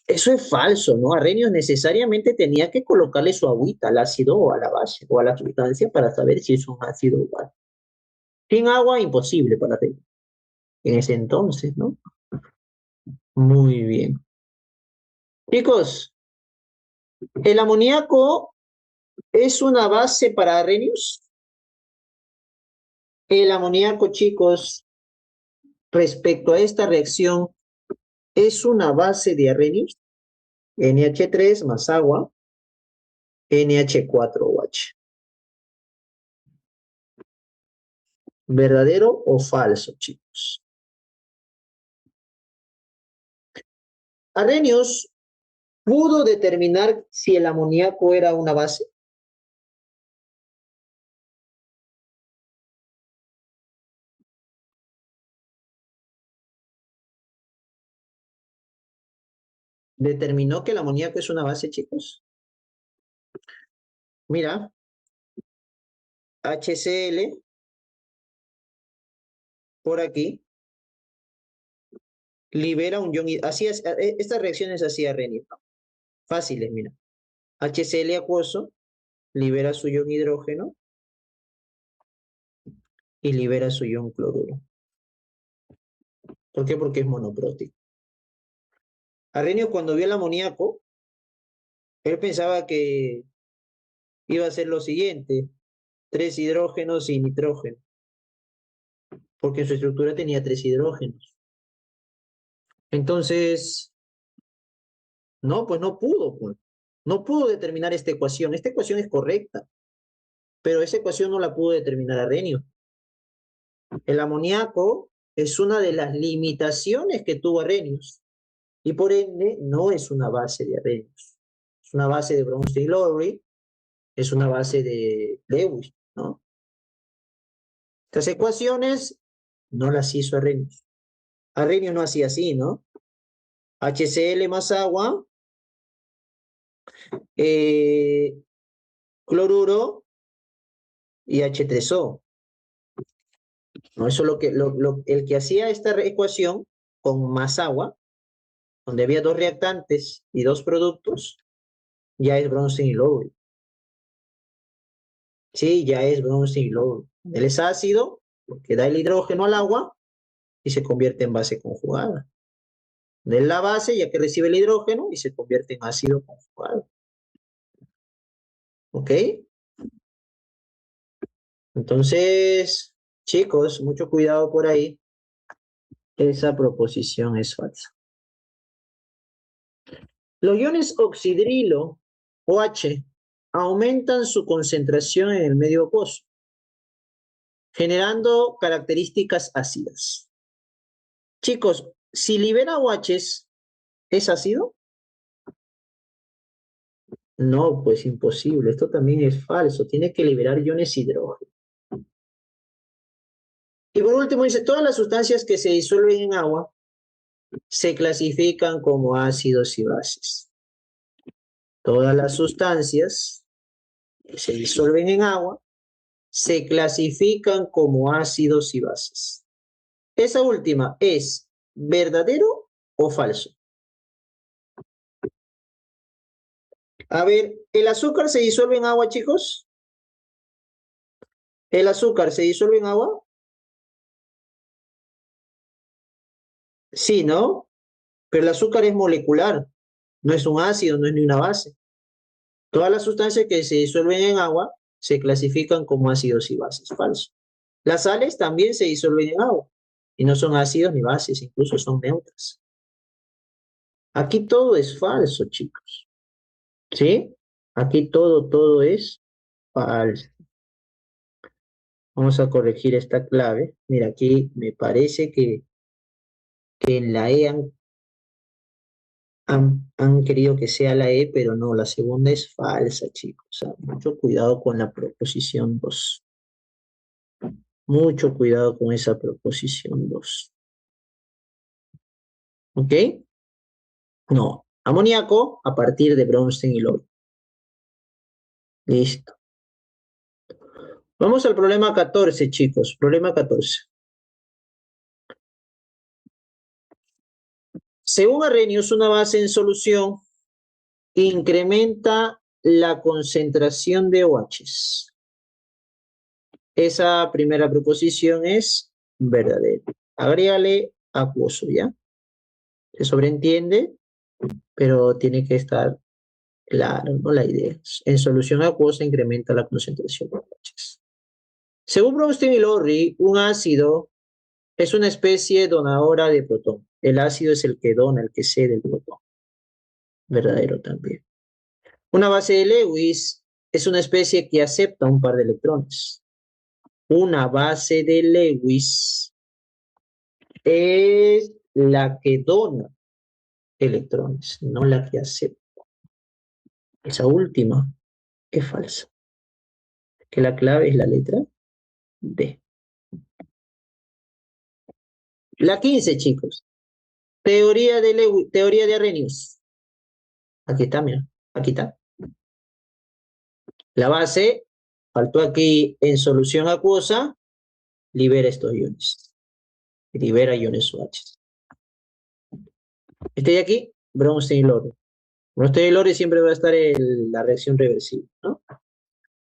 Eso es falso, ¿no? Arrhenius necesariamente tenía que colocarle su agüita al ácido o a la base o a la sustancia para saber si es un ácido o base. Sin agua, imposible para Arrhenius. En ese entonces, ¿no? Muy bien. Chicos, ¿el amoníaco es una base para Arrhenius? El amoníaco, chicos, respecto a esta reacción, es una base de Arrhenius. NH3 más agua, NH4OH. ¿Verdadero o falso, chicos? Arrhenius pudo determinar si el amoníaco era una base. ¿Determinó que el amoníaco es una base, chicos? Mira, HCl por aquí libera un ion. Así es, estas reacciones así Arrhenius. Fáciles, mira. HCl acuoso libera su ion hidrógeno y libera su ion cloruro. ¿Por qué? Porque es monoprótico. Arrhenius, cuando vio el amoníaco, él pensaba que iba a ser lo siguiente: 3 hidrógenos y nitrógeno, porque en su estructura tenía 3 hidrógenos. Entonces, no, pues no pudo, pues. No pudo determinar esta ecuación. Esta ecuación es correcta, pero esa ecuación no la pudo determinar Arrhenius. El amoníaco es una de las limitaciones que tuvo Arrhenius y por ende no es una base de Arrhenius. Es una base de Bronsted-Lowry, es una base de Lewis, ¿no? Estas ecuaciones no las hizo Arrhenius. Arrhenius no hacía así, ¿no? HCl más agua, cloruro y H3O. ¿No? Eso es el que hacía esta ecuación con más agua, donde había 2 reactantes y 2 productos, ya es Bronsted y Lowry. Sí, ya es Bronsted y Lowry. Él es ácido porque da el hidrógeno al agua y se convierte en base conjugada. De la base, ya que recibe el hidrógeno y se convierte en ácido conjugado. ¿Ok? Entonces, chicos, mucho cuidado por ahí. Esa proposición es falsa. Los iones oxidrilo, OH, aumentan su concentración en el medio acuoso, generando características ácidas. Chicos, si libera OHs, ¿es ácido? No, pues imposible. Esto también es falso. Tiene que liberar iones hidrógeno. Y por último dice, todas las sustancias que se disuelven en agua se clasifican como ácidos y bases. Todas las sustancias que se disuelven en agua se clasifican como ácidos y bases. Esa última es verdadero o falso. A ver, ¿el azúcar se disuelve en agua, chicos? ¿El azúcar se disuelve en agua? Sí, ¿no? Pero el azúcar es molecular, no es un ácido, no es ni una base. Todas las sustancias que se disuelven en agua se clasifican como ácidos y bases. Falso. Las sales también se disuelven en agua y no son ácidos ni bases, incluso son neutras. Aquí todo es falso, chicos. ¿Sí? Aquí todo es falso. Vamos a corregir esta clave. Mira, aquí me parece que en la E han querido que sea la E, pero no, la segunda es falsa, chicos. O sea, mucho cuidado con la proposición 2. Mucho cuidado con esa proposición 2. ¿Ok? No. Amoníaco a partir de Bronsted y Lowry. Listo. Vamos al problema 14, chicos. Problema 14. Según Arrhenius, una base en solución incrementa la concentración de OHs. Esa primera proposición es verdadera. Agrégale acuoso, ¿ya? Se sobreentiende, pero tiene que estar claro, ¿no? La idea. En solución acuosa incrementa la concentración de OHs. Según Bronsted y Lowry, un ácido es una especie donadora de protón. El ácido es el que dona, el que cede el protón. Verdadero también. Una base de Lewis es una especie que acepta un par de electrones. Una base de Lewis es la que dona electrones, no la que acepta. Esa última es falsa. Que la clave es la letra D. La 15, chicos. Teoría de Arrhenius. Aquí está, mira. Aquí está. La base, faltó aquí en solución acuosa, libera estos iones. Libera iones OH. Este de aquí, Bronsted y Lowry. Bronsted y Lowry siempre va a estar en la reacción reversible, ¿no?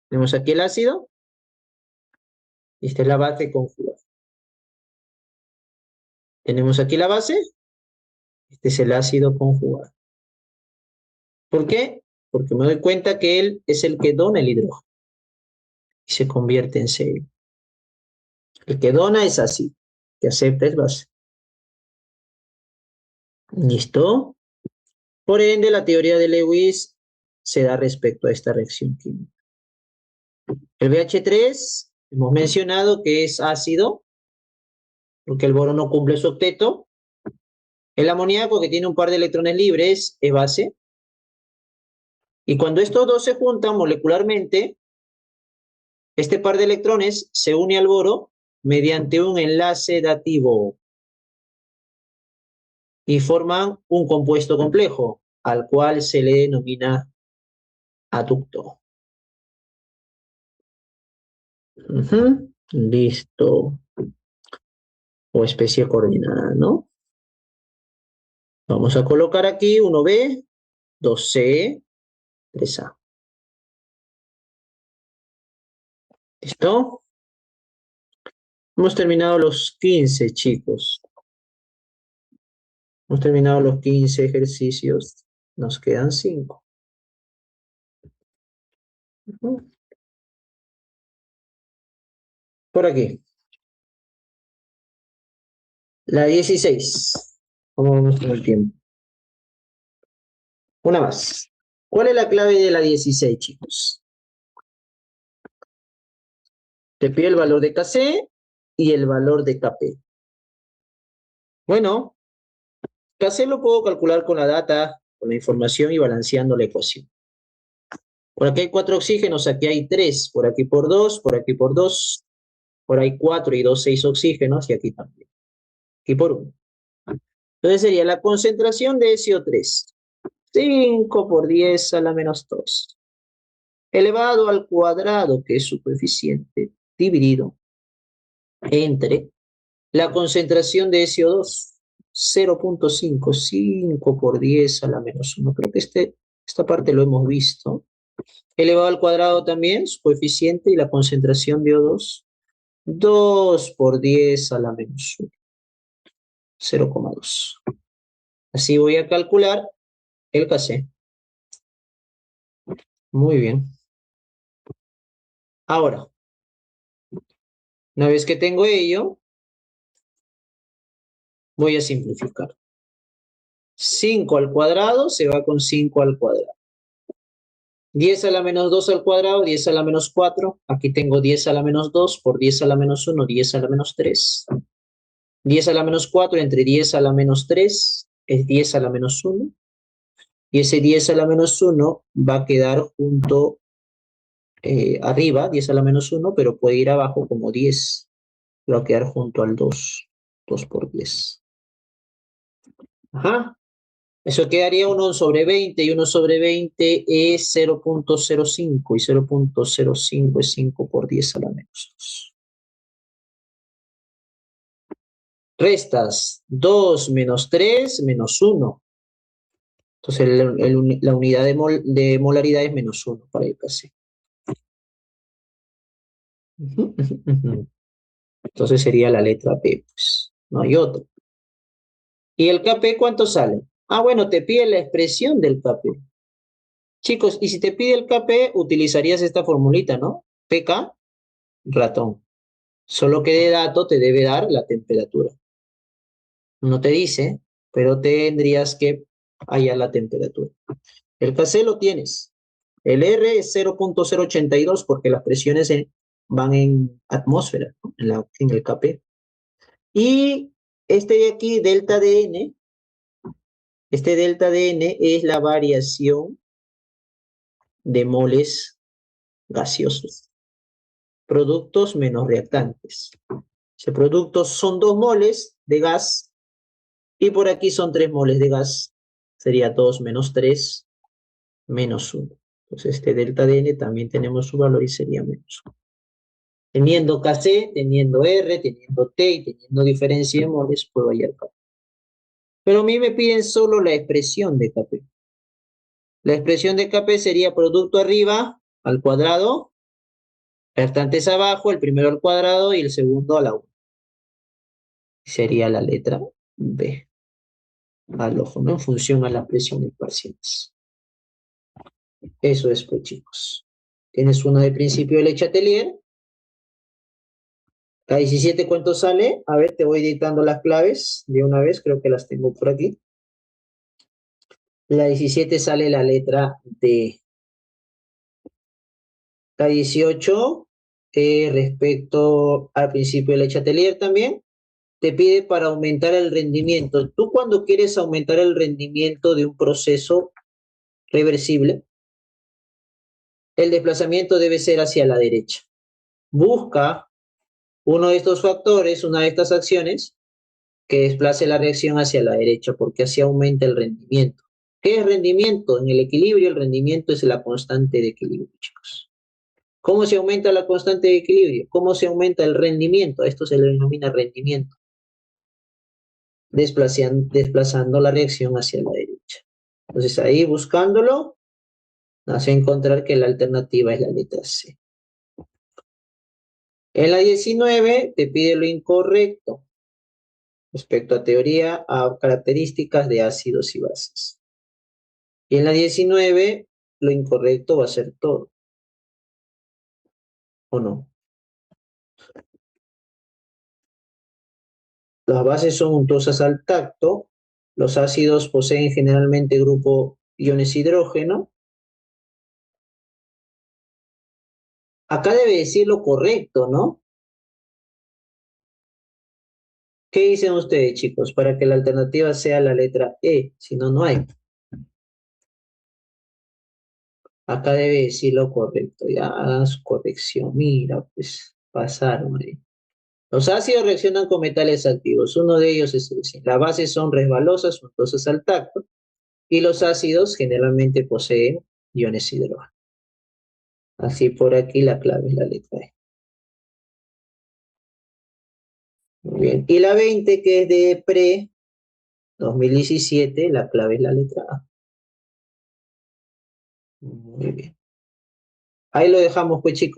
Tenemos aquí el ácido, y esta es la base conjugada. Tenemos aquí la base, este es el ácido conjugado. ¿Por qué? Porque me doy cuenta que él es el que dona el hidrógeno y se convierte en Cu. El que dona es ácido, que acepta es base. ¿Listo? Por ende, la teoría de Lewis se da respecto a esta reacción química. El BH3, hemos mencionado que es ácido, porque el boro no cumple su octeto. El amoníaco, que tiene un par de electrones libres, es base. Y cuando estos dos se juntan molecularmente, este par de electrones se une al boro mediante un enlace dativo y forman un compuesto complejo, al cual se le denomina aducto. Listo. O especie coordinada, ¿no? Vamos a colocar aquí 1B, 2C, 3A. ¿Listo? Hemos terminado los 15, chicos. Hemos terminado los 15 ejercicios. Nos quedan 5. Por aquí. La 16. ¿Cómo vamos con el tiempo? Una más. ¿Cuál es la clave de la 16, chicos? Te pide el valor de Kc y el valor de Kp. Bueno, Kc lo puedo calcular con la data, con la información y balanceando la ecuación. Por aquí hay 4 oxígenos, aquí hay 3, por aquí por 2, por aquí por 2, por ahí 4 y 2, 6 oxígenos y aquí también. Aquí por 1. Entonces sería la concentración de SO3. 5 por 10 a la menos 2. Elevado al cuadrado, que es su coeficiente, dividido entre la concentración de SO2. 0.5, 5 por 10 a la menos 1. Creo que esta parte lo hemos visto. Elevado al cuadrado también, su coeficiente y la concentración de O2. 2 por 10 a la menos 1. 0,2. Así voy a calcular el KC. Muy bien. Ahora, una vez que tengo ello, voy a simplificar. 5 al cuadrado se va con 5 al cuadrado. 10 a la menos 2 al cuadrado, 10 a la menos 4. Aquí tengo 10 a la menos 2 por 10 a la menos 1, 10 a la menos 3. 10 a la menos 4 entre 10 a la menos 3 es 10 a la menos 1. Y ese 10 a la menos 1 va a quedar junto arriba, 10 a la menos 1, pero puede ir abajo como 10. Va a quedar junto al 2. 2 por 10. Ajá. Eso quedaría 1 sobre 20 y 1 sobre 20 es 0.05 y 0.05 es 5 por 10 a la menos 2. Restas 2 menos 3 menos 1. Entonces la unidad de molaridad es menos 1 para el KC. Entonces sería la letra P, pues. No hay otro. ¿Y el KP cuánto sale? Ah, bueno, te pide la expresión del KP. Chicos, y si te pide el KP, utilizarías esta formulita, ¿no? PK, ratón. Solo que de dato te debe dar la temperatura. No te dice, pero tendrías que hallar la temperatura. El KC lo tienes. El R es 0.082 porque las presiones van en atmósfera, ¿no? En el KP. Y este de aquí, delta de N, este delta de N es la variación de moles gaseosos. Productos menos reactantes. Si productos son 2 moles de gas y por aquí son 3 moles de gas, sería 2 menos 3 menos 1. Entonces este delta de N también tenemos su valor y sería menos 1. Teniendo Kc, teniendo R, teniendo T y teniendo diferencia de moles, puedo hallar Kp. Pero a mí me piden solo la expresión de Kp. La expresión de Kp sería producto arriba al cuadrado, restantes abajo, el primero al cuadrado y el segundo a la 1. Sería la letra B, al ojo, ¿no? En función a las presiones parciales. Eso es, pues, chicos. Tienes una de principio de Le Chatelier. La 17, ¿cuánto sale? A ver, te voy dictando las claves de una vez, creo que las tengo por aquí. La 17 sale la letra D. La 18, respecto al principio de Le Chatelier también, te pide para aumentar el rendimiento. Tú cuando quieres aumentar el rendimiento de un proceso reversible, el desplazamiento debe ser hacia la derecha. Busca uno de estos factores, una de estas acciones, que desplace la reacción hacia la derecha, porque así aumenta el rendimiento. ¿Qué es rendimiento? En el equilibrio, el rendimiento es la constante de equilibrio, chicos. ¿Cómo se aumenta la constante de equilibrio? ¿Cómo se aumenta el rendimiento? Esto se le denomina rendimiento. Desplazando la reacción hacia la derecha. Entonces ahí buscándolo, vas a encontrar que la alternativa es la letra C. En la 19 te pide lo incorrecto respecto a teoría a características de ácidos y bases. Y en la 19 lo incorrecto va a ser todo, ¿o no? Las bases son untosas al tacto, los ácidos poseen generalmente grupo iones hidrógeno. Acá debe decir lo correcto, ¿no? ¿Qué dicen ustedes, chicos? Para que la alternativa sea la letra E, si no, no hay. Acá debe decir lo correcto, ya hagan su corrección. Mira, pues pasaron ahí. Los ácidos reaccionan con metales activos. Uno de ellos es el zinc. Las bases son resbalosas, sueltosas al tacto, y los ácidos generalmente poseen iones hidrógeno. Así por aquí la clave es la letra E. Muy bien. Y la 20, que es de pre-2017, la clave es la letra A. Muy bien. Ahí lo dejamos, pues chicos.